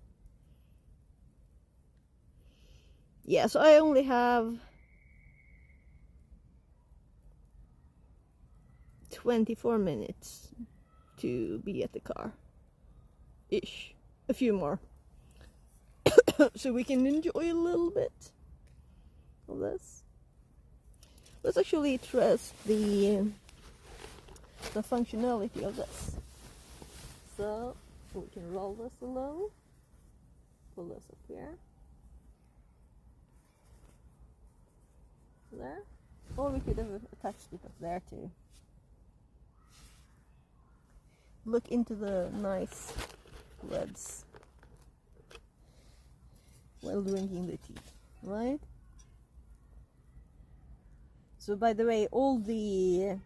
Yeah, so I only have 24 minutes to be at the car. Ish. A few more. So we can enjoy a little bit of this. Let's actually test the functionality of this. So we can roll this a little. Pull this up here. There. Or we could have attached it up there too. Look into the nice reds while drinking the tea, right? So by the way, all the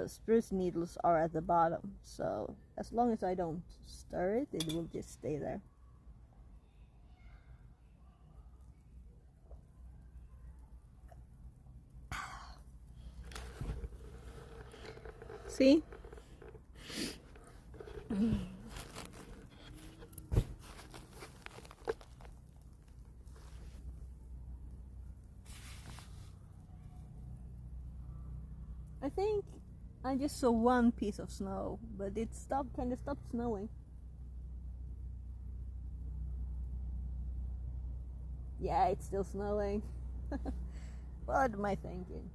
spruce needles are at the bottom, so as long as I don't stir it, it will just stay there. See? I think I just saw one piece of snow, but it kind of stopped snowing. Yeah, it's still snowing. What am I thinking?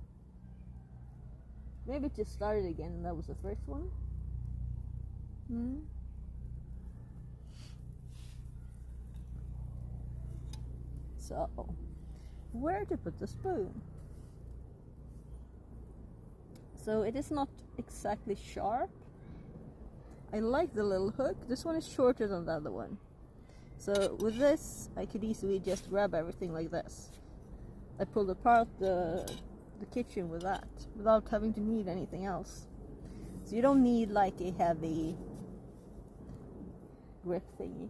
Maybe it just started again and that was the first one? So, where to put the spoon? So it is not exactly sharp. I like the little hook. This one is shorter than the other one. So with this, I could easily just grab everything like this. I pulled apart the kitchen with that, without having to need anything else. So you don't need like a heavy grip thingy.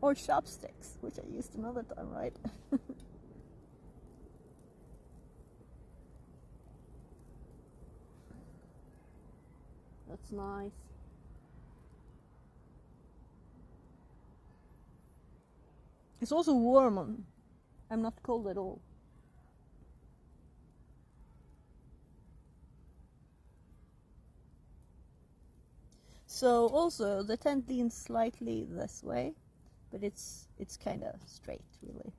Or chopsticks, which I used another time, right? That's nice. It's also warm. I'm not cold at all. So also the tent leans slightly this way, but it's kind of straight really.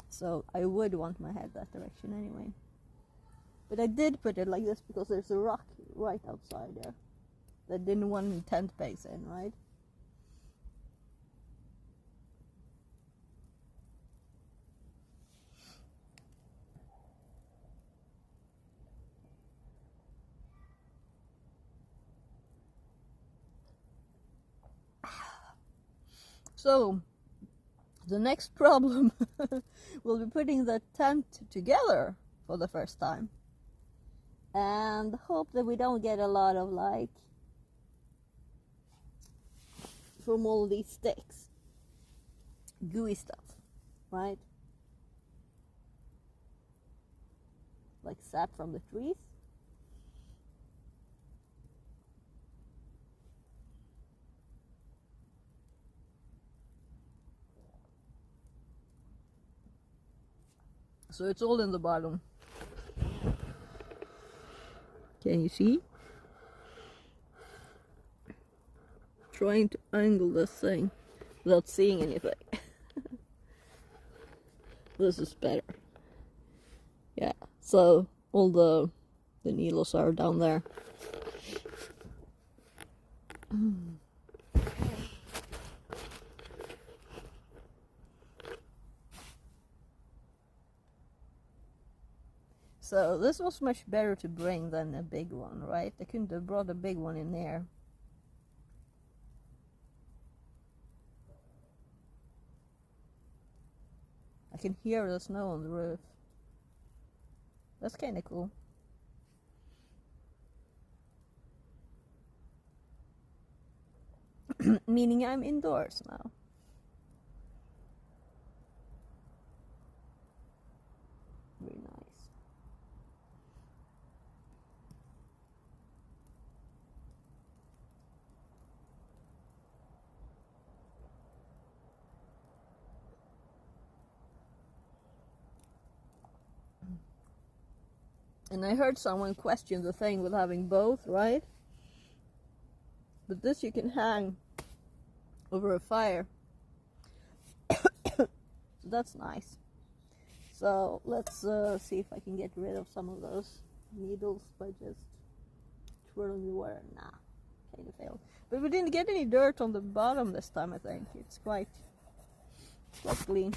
So I would want my head that direction anyway. But I did put it like this because there's a rock right outside there that didn't want any tent pegs in, right? So the next problem will be putting the tent together for the first time. And hope that we don't get a lot of like from all these sticks. Gooey stuff, right? Like sap from the trees. So it's all in the bottom. Can you see? Trying to angle this thing without seeing anything. This is better. Yeah, so all the needles are down there. So this was much better to bring than a big one, right? I couldn't have brought a big one in there. I can hear the snow on the roof. That's kind of cool. Meaning I'm indoors now. Very nice. And I heard someone question the thing with having both, right? But this you can hang over a fire. So that's nice. So let's see if I can get rid of some of those needles by just twirling the wire. Nah, kind of failed. But we didn't get any dirt on the bottom this time, I think. It's quite clean.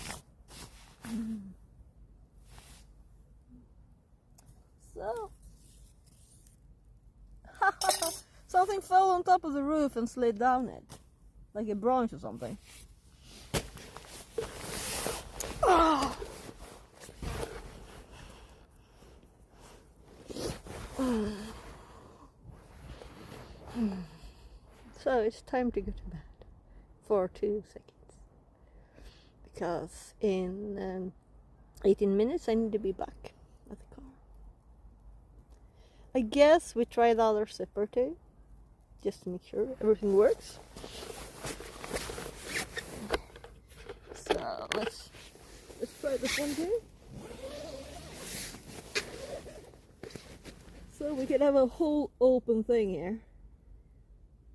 So, something fell on top of the roof and slid down it, like a branch or something. So it's time to go to bed for 2 seconds, because in 18 minutes I need to be back at the car. I guess we tried the other zipper too, just to make sure everything works. So let's try this one too. So we could have a whole open thing here,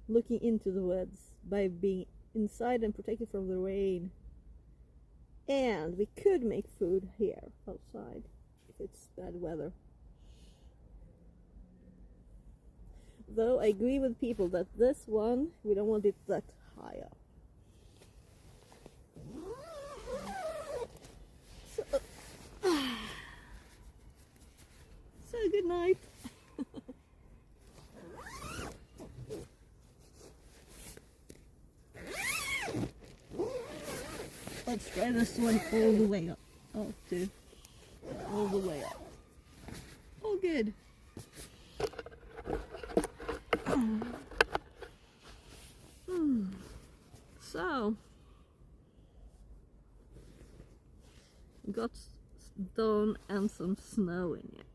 looking into the woods by being inside and protected from the rain. And we could make food here outside if it's bad weather. Though I agree with people that this one, we don't want it that high up. So good night. Let's try this one all the way up. Oh, too. All the way up. Oh, good. So, got stone and some snow in it.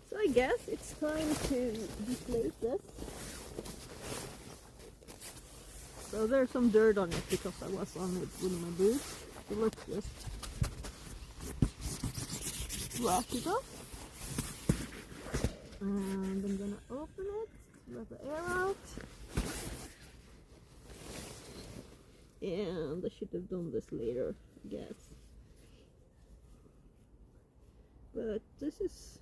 So I guess it's time to deflate this. So there's some dirt on it because I was on it with my boots. So let's just rock it off. And I'm gonna open it, let the air out. And I should have done this later, I guess. But this is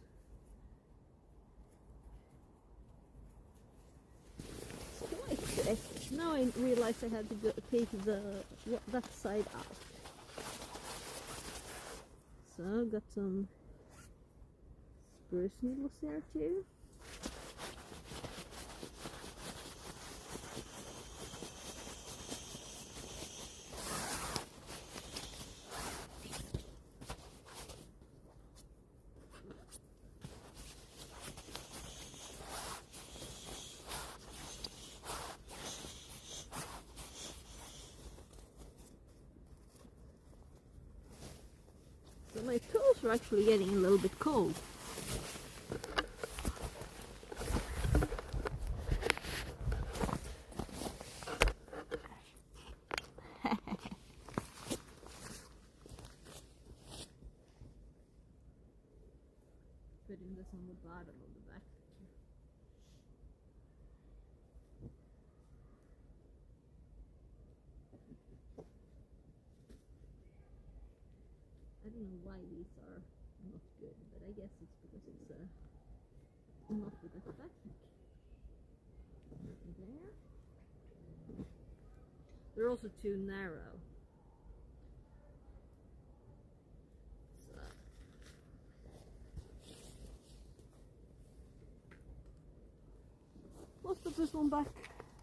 quite thick. Now I realized I had to take that side out. So got some spruce needles there too. So my toes are actually getting a little bit cold. Putting this on the bottom of the back. I don't know why these are not good, but I guess it's because it's not with the backpack. There. They're also too narrow. So. Let's put this one back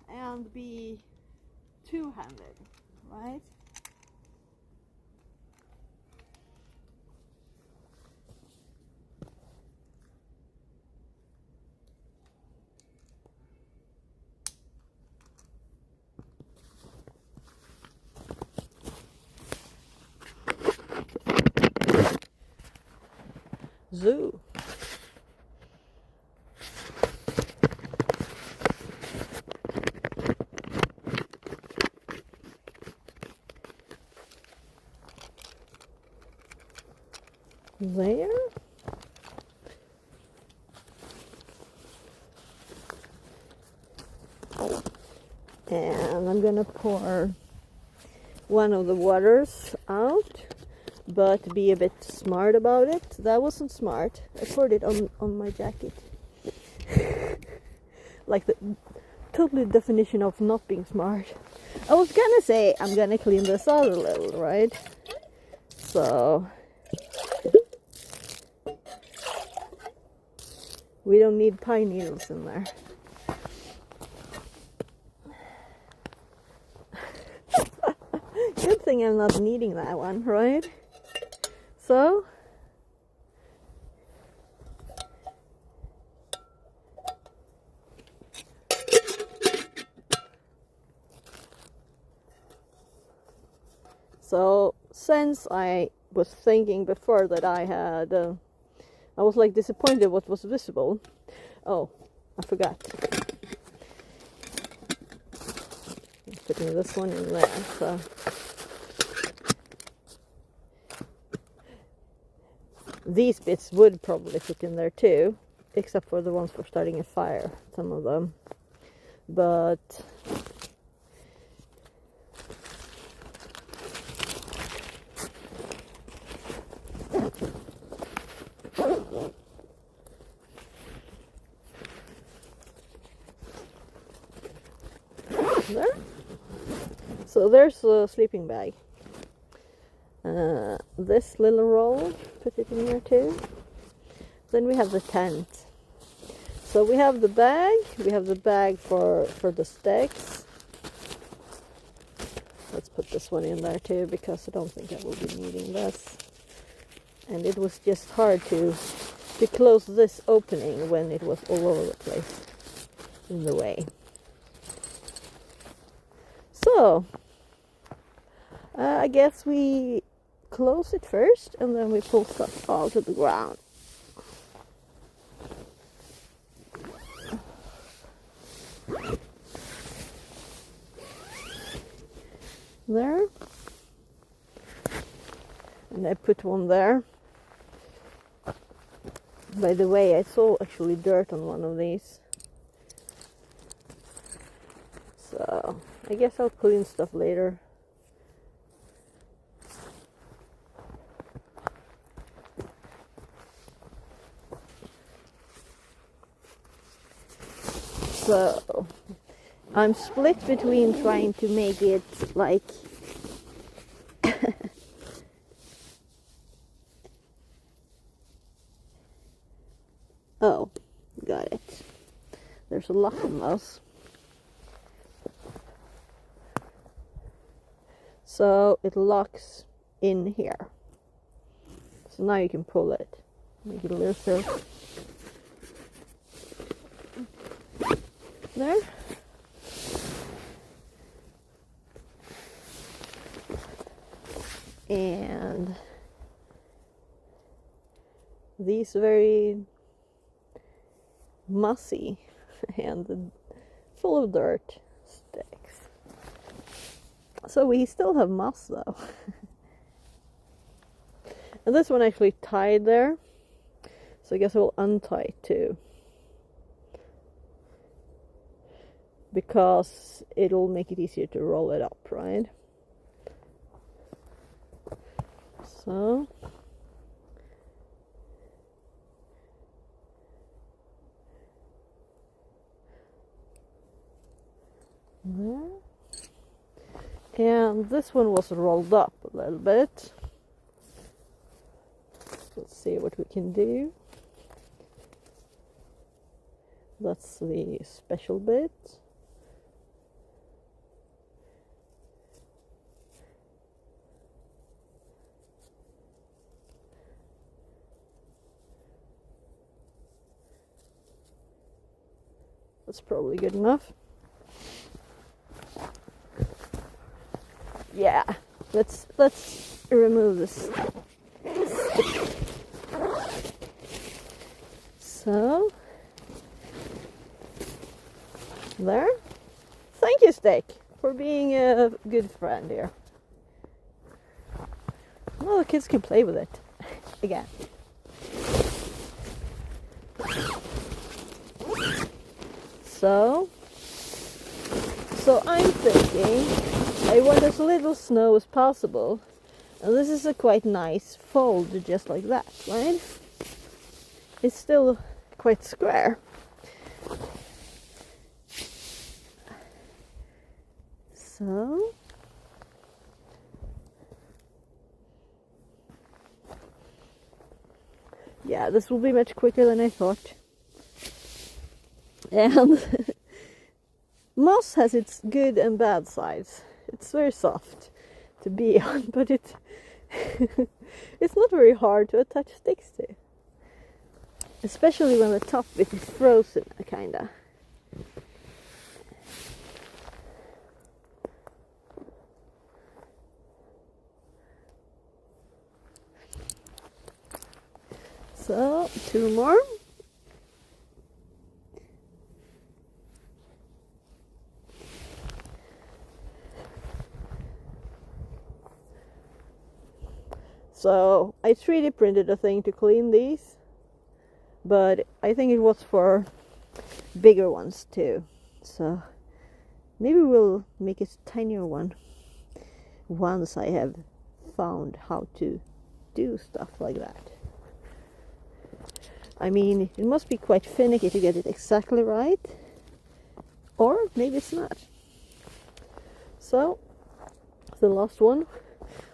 and be two-handed, right? Zoo. There. And I'm gonna pour one of the waters out, but be a bit smart about it. That wasn't smart. I poured it on my jacket. Like totally definition of not being smart. I was gonna say I'm gonna clean this out a little, right? So we don't need pine needles in there. Good thing I'm not needing that one, right? So since I was thinking before that I had, I was like disappointed what was visible. Oh, I forgot. I'm putting this one in there. So these bits would probably fit in there too, except for the ones for starting a fire. Some of them, but. There. So there's a sleeping bag. This little roll, put it in there too. Then we have the tent. So we have the bag for the sticks. Let's put this one in there too, because I don't think I will be needing this. And it was just hard to close this opening when it was all over the place in the way. So I guess we close it first and then we pull stuff out of the ground. There. And I put one there. By the way, I saw actually dirt on one of these. So I guess I'll clean stuff later. So I'm split between trying to make it like oh, got it. There's a lock on those. So it locks in here. So now you can pull it. Make it looser. There. And these very mossy and full of dirt sticks. So we still have moss though. And this one actually tied there. So I guess I will untie it too. Because it'll make it easier to roll it up, right? So there. And this one was rolled up a little bit. Let's see what we can do. That's the special bit. That's probably good enough. Yeah, let's remove this. So there. Thank you, Stick, for being a good friend here. Well, the kids can play with it again. So I'm thinking I want as little snow as possible, and this is a quite nice fold, just like that, right? It's still quite square. So yeah, this will be much quicker than I thought. And moss has its good and bad sides. It's very soft to be on, but it's not very hard to attach sticks to. Especially when the top bit is frozen, kinda. So, 2 more. So, I 3D printed a thing to clean these, but I think it was for bigger ones too. So, maybe we'll make a tinier one once I have found how to do stuff like that. I mean, it must be quite finicky to get it exactly right, or maybe it's not. So, the last one.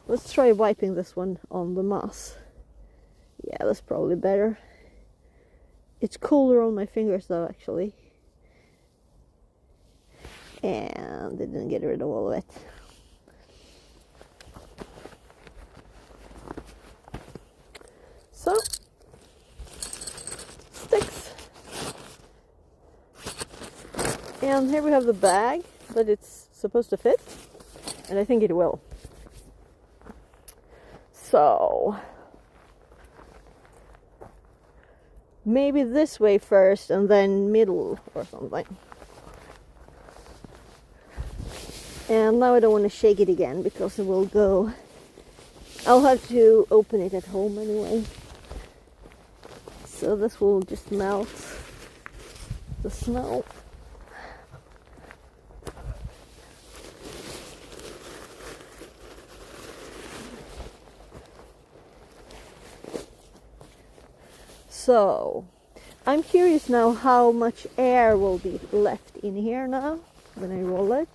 Let's try wiping this one on the moss. Yeah, that's probably better. It's cooler on my fingers though, actually. And it didn't get rid of all of it. So, sticks. And here we have the bag that it's supposed to fit. And I think it will. So, maybe this way first and then middle or something. And now I don't want to shake it again because it will go. I'll have to open it at home anyway. So this will just melt the snow. So, I'm curious now how much air will be left in here now when I roll it.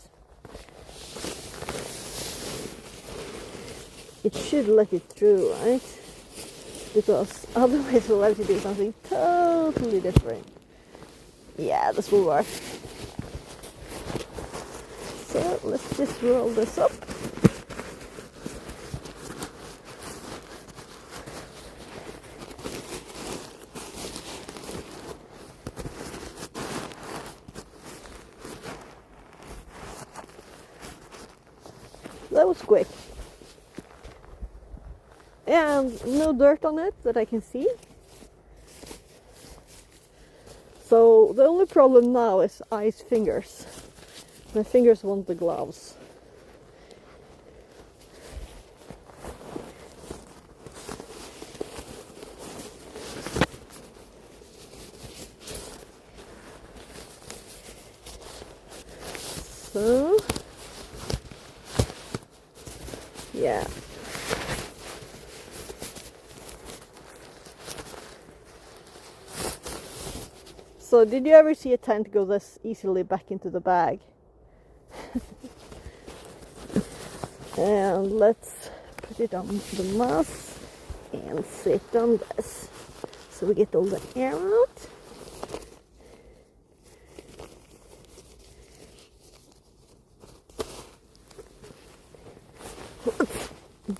It should let it through, right? Because otherwise we'll have to do something totally different. Yeah, this will work. So, let's just roll this up. That was quick. And no dirt on it that I can see. So the only problem now is I's fingers. My fingers want the gloves. So yeah. So did you ever see a tent go this easily back into the bag? And let's put it on the moss and sit on this so we get all the air out.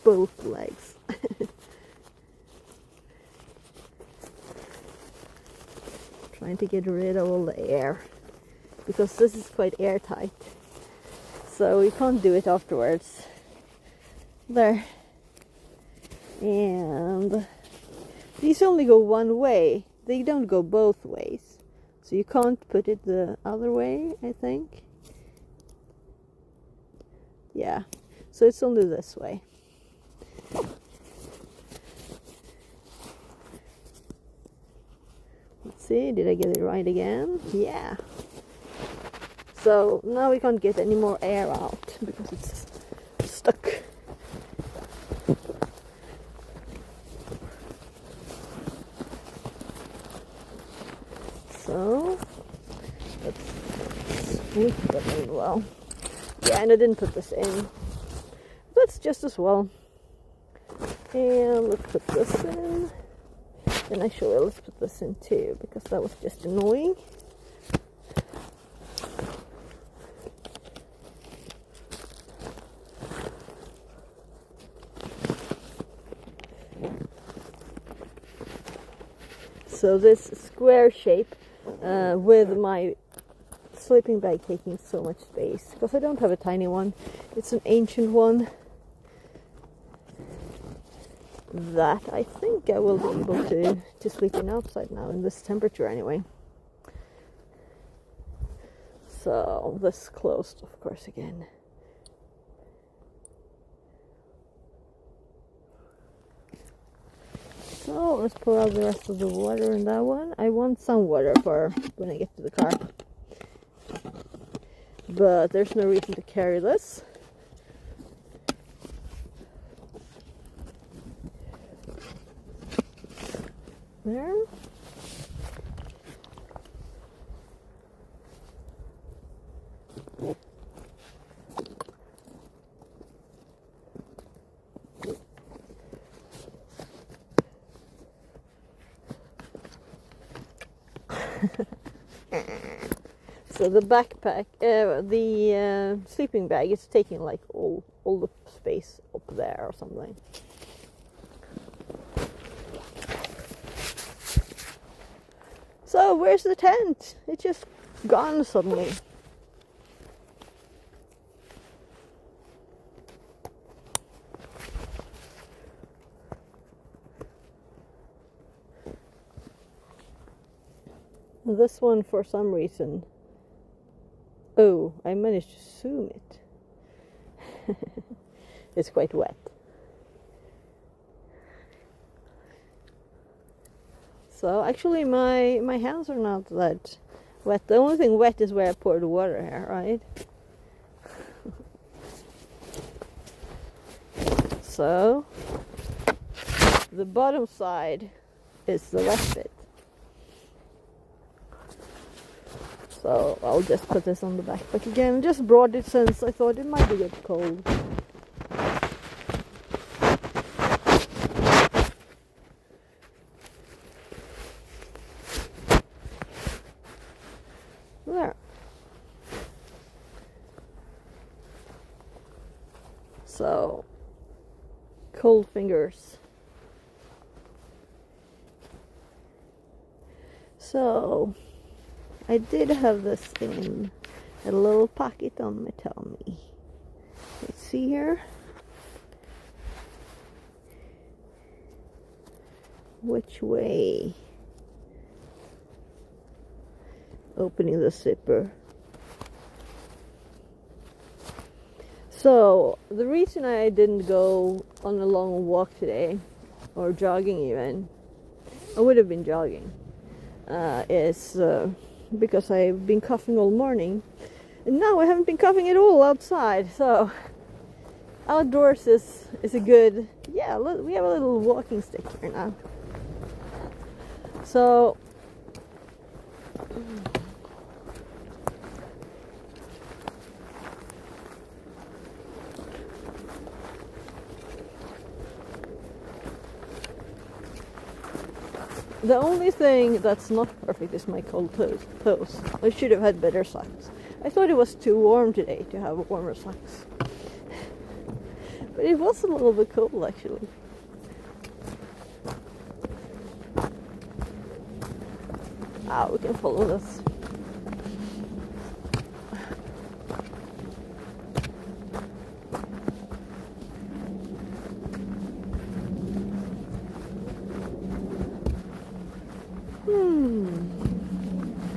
Both legs. Trying to get rid of all the air because this is quite airtight, so you can't do it afterwards. There. And these only go one way, they don't go both ways, so you can't put it the other way, I think. Yeah, so it's only this way. Let's see, did I get it right again? Yeah. So now we can't get any more air out because it's stuck. So let's sweep that in well. Yeah, and I didn't put this in. That's just as well. And let's put this in. And actually, let's put this in too, because that was just annoying. So this square shape with my sleeping bag taking so much space, because I don't have a tiny one. It's an ancient one that I think I will be able to sleep in outside now in this temperature anyway. So this closed, of course, again. So let's pour out the rest of the water in that one. I want some water for when I get to the car, but there's no reason to carry this. There. So the backpack, the sleeping bag is taking like all the space up there or something. So where's the tent? It's just gone suddenly. This one, for some reason. Oh, I managed to zoom it. It's quite wet. So actually my hands are not that wet. The only thing wet is where I poured the water here, right? So the bottom side is the wet bit. So I'll just put this on the backpack again. Just brought it since I thought it might get cold. There. So, cold fingers. So, I did have this in a little pocket on my tummy. Let's see here. Which way? Opening the zipper. So, the reason I didn't go on a long walk today, or jogging even, I would have been jogging, is because I've been coughing all morning, and now I haven't been coughing at all outside. So outdoors is a good, yeah, we have a little walking stick here now. So the only thing that's not perfect is my cold toes. I should have had better socks. I thought it was too warm today to have warmer socks. But it was a little bit cold actually. We can follow this.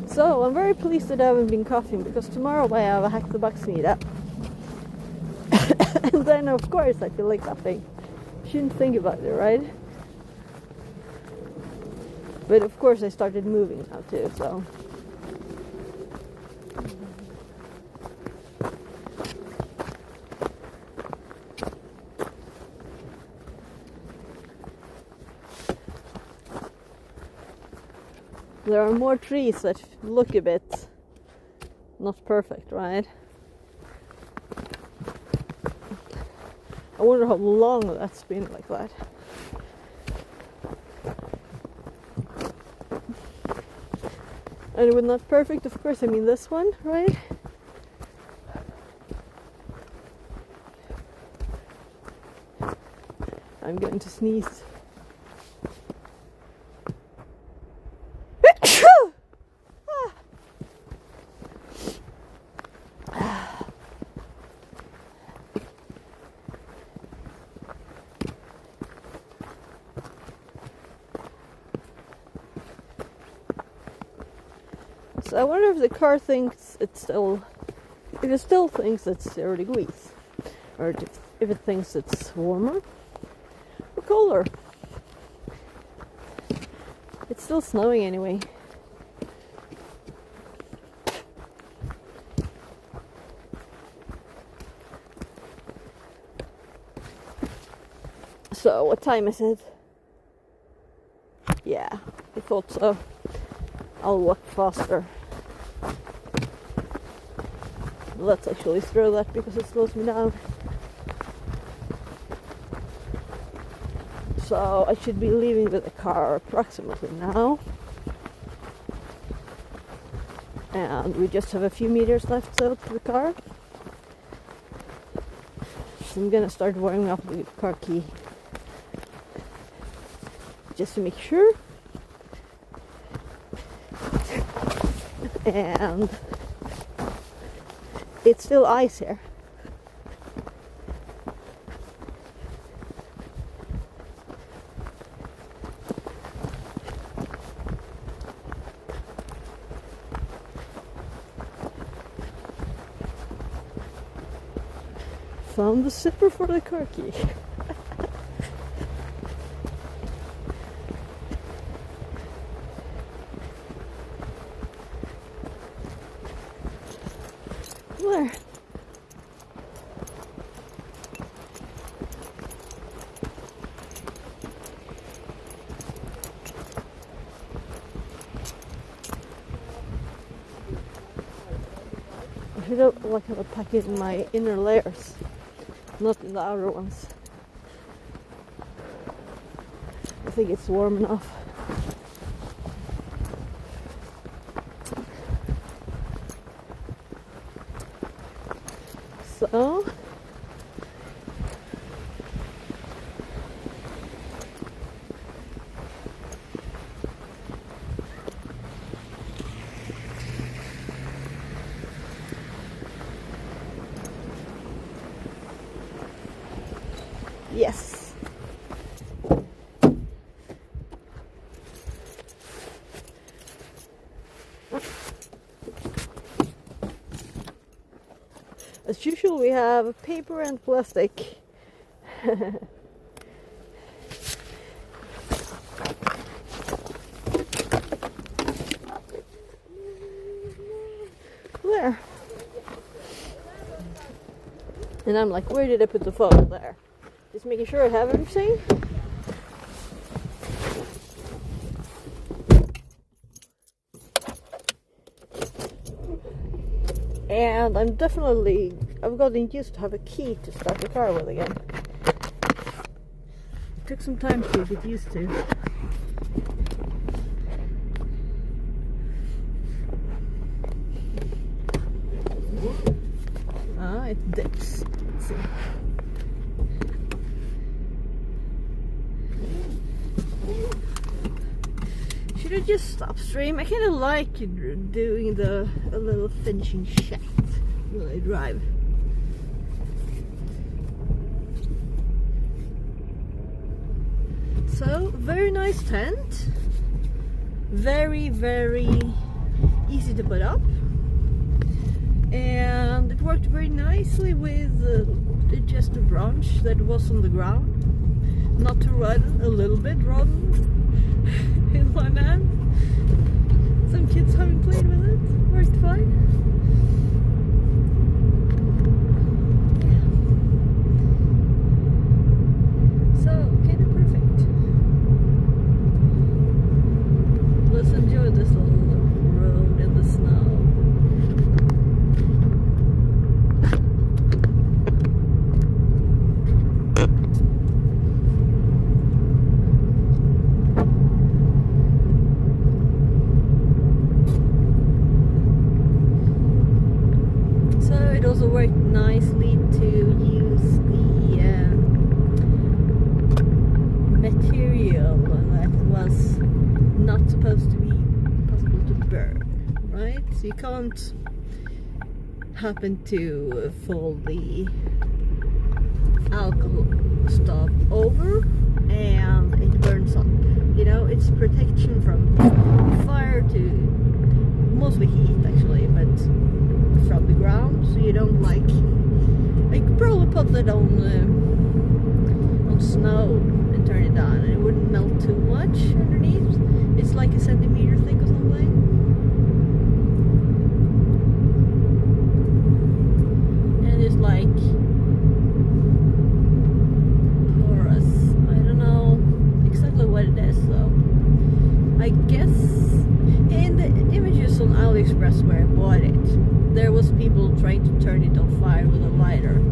So I'm very pleased that I haven't been coughing, because tomorrow I have a Hack the Box meetup. And then of course I feel like coughing. Shouldn't think about it, right? But of course I started moving now too, so. There are more trees that look a bit not perfect, right? wonder how long that's been like that. And it was not perfect, of course, I mean this one, right? I'm going to sneeze. So I wonder if the car thinks if it still thinks it's 0 degrees, or if it thinks it's warmer or colder. It's still snowing anyway. So what time is it? Yeah, I thought so. I'll walk faster. Let's actually throw that because it slows me down. So I should be leaving with the car approximately now. And we just have a few meters left out to the car. So I'm gonna start warming up the car key. Just to make sure. And it's still ice here. Found the zipper for the car key. Where? I should have a packet in my inner layers, not in the outer ones. I think it's warm enough. So yes. As usual, we have paper and plastic. There. And I'm like, where did I put the phone? There. Just making sure I have everything. And I've gotten used to have a key to start the car with again. It took some time to get used to. It dips. Let's see. Should I just stop stream? I kind of like doing a little finishing shot when I drive. So, very nice tent. Very, very easy to put up. And it worked very nicely with just a branch that was on the ground. Not too rotten, a little bit rotten in one hand. Some kids haven't played with it. Worked fine. Yeah. So, kind of perfect. Let's enjoy this little road in the snow. has to be possible to burn, right? So you can't happen to fold the alcohol stuff over and it burns up. You know, it's protection from fire to mostly heat actually, but from the ground, so you don't like. I could probably put that on snow and turn it on, and it wouldn't melt too much underneath. It's like a centimeter thick or something. And it's like porous. I don't know exactly what it is though. I guess in the images on AliExpress where I bought it, there was people trying to turn it on fire with a lighter.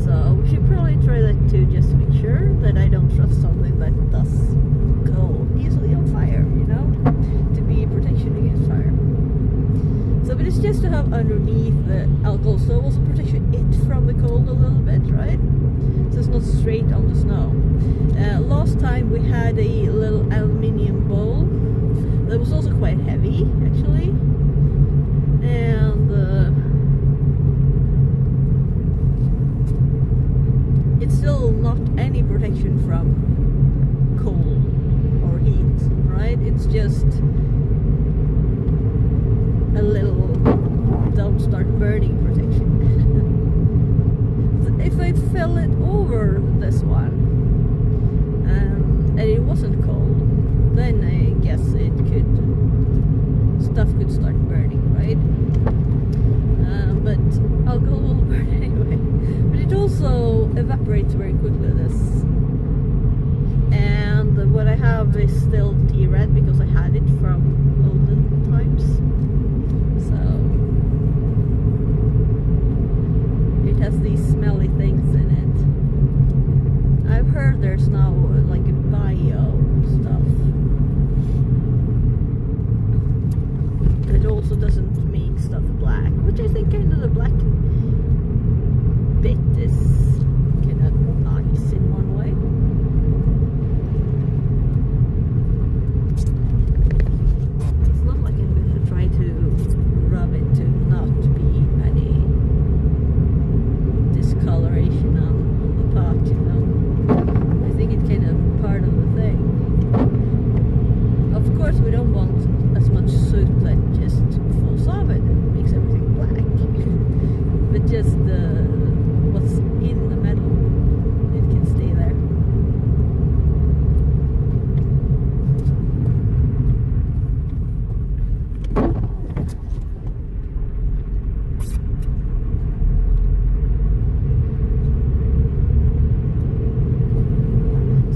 So we should probably try that too, just to make sure that I don't trust something that does go easily on fire, you know, to be protection against fire. So, but it's just to have underneath the alcohol stove, also protection it from the cold a little bit, right? So it's not straight on the snow. Last time we had a little aluminium bowl that was also quite heavy, actually, and it's still not any protection from cold or heat, right? It's just a little don't start burning protection. If I fill it over this one and it wasn't cold, then I guess stuff could start burning, right? But alcohol will burn anyway. But it also evaporates very quickly, this. And what I have is still tea red because I had it from olden times. So it has these smelly things in it. I've heard there's now like a bio stuff. It also doesn't make stuff black, which I think kind of the black bit is kind of nice in one way. It's not like I'm going to try to rub it to not be any discoloration on the pot, you know. I think it's kind of part of the thing. Of course, we don't want as much soot that just falls off it and makes everything black. But just what's in the metal, it can stay there.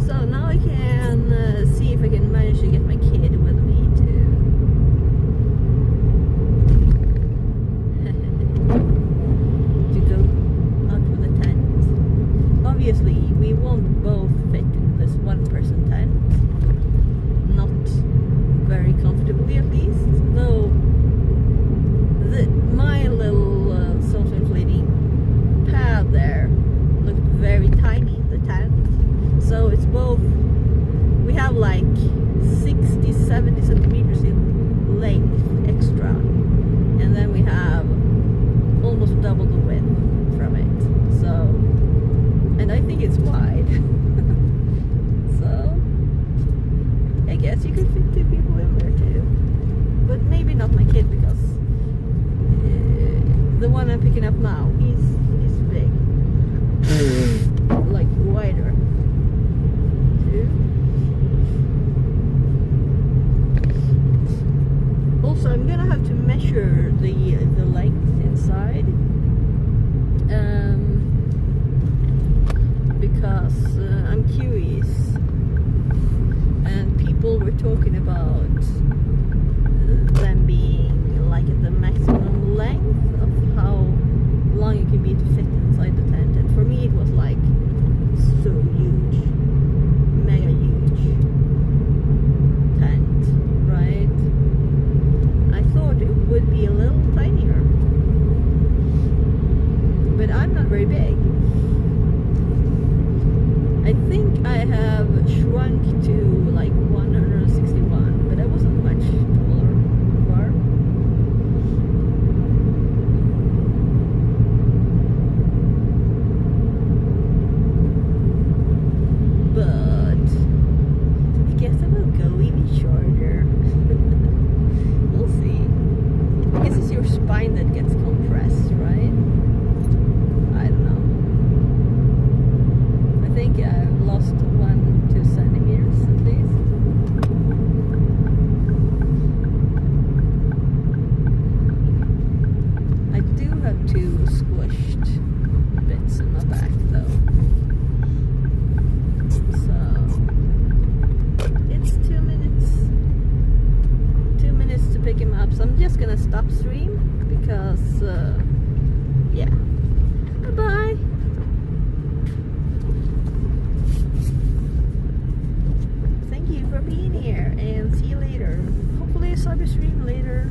So now I can see if I can manage to get my kid with me to go out with a tent. Obviously, we won't both fit in this one-person tent. Not very comfortably, at least. Though my little self-inflating pad there looked very tiny, the tent. So it's both. We have like 60-70 centimeters in length extra, and then we have almost double the width from it. So, and I think it's wide. So I guess you could fit 2 people in there too, but maybe not my kid, because the one I'm picking up now, he's big, like wider too. Also, I'm gonna have to measure the length inside, because I'm curious, and people were talking about them being like at the maximum length of how long it can be to fit inside the tent, and for me it was like so huge, mega huge tent, right? I thought it would be a little tinier, but I'm not very just gonna stop stream because yeah. Bye-bye. Thank you for being here and see you later. Hopefully I saw your stream later.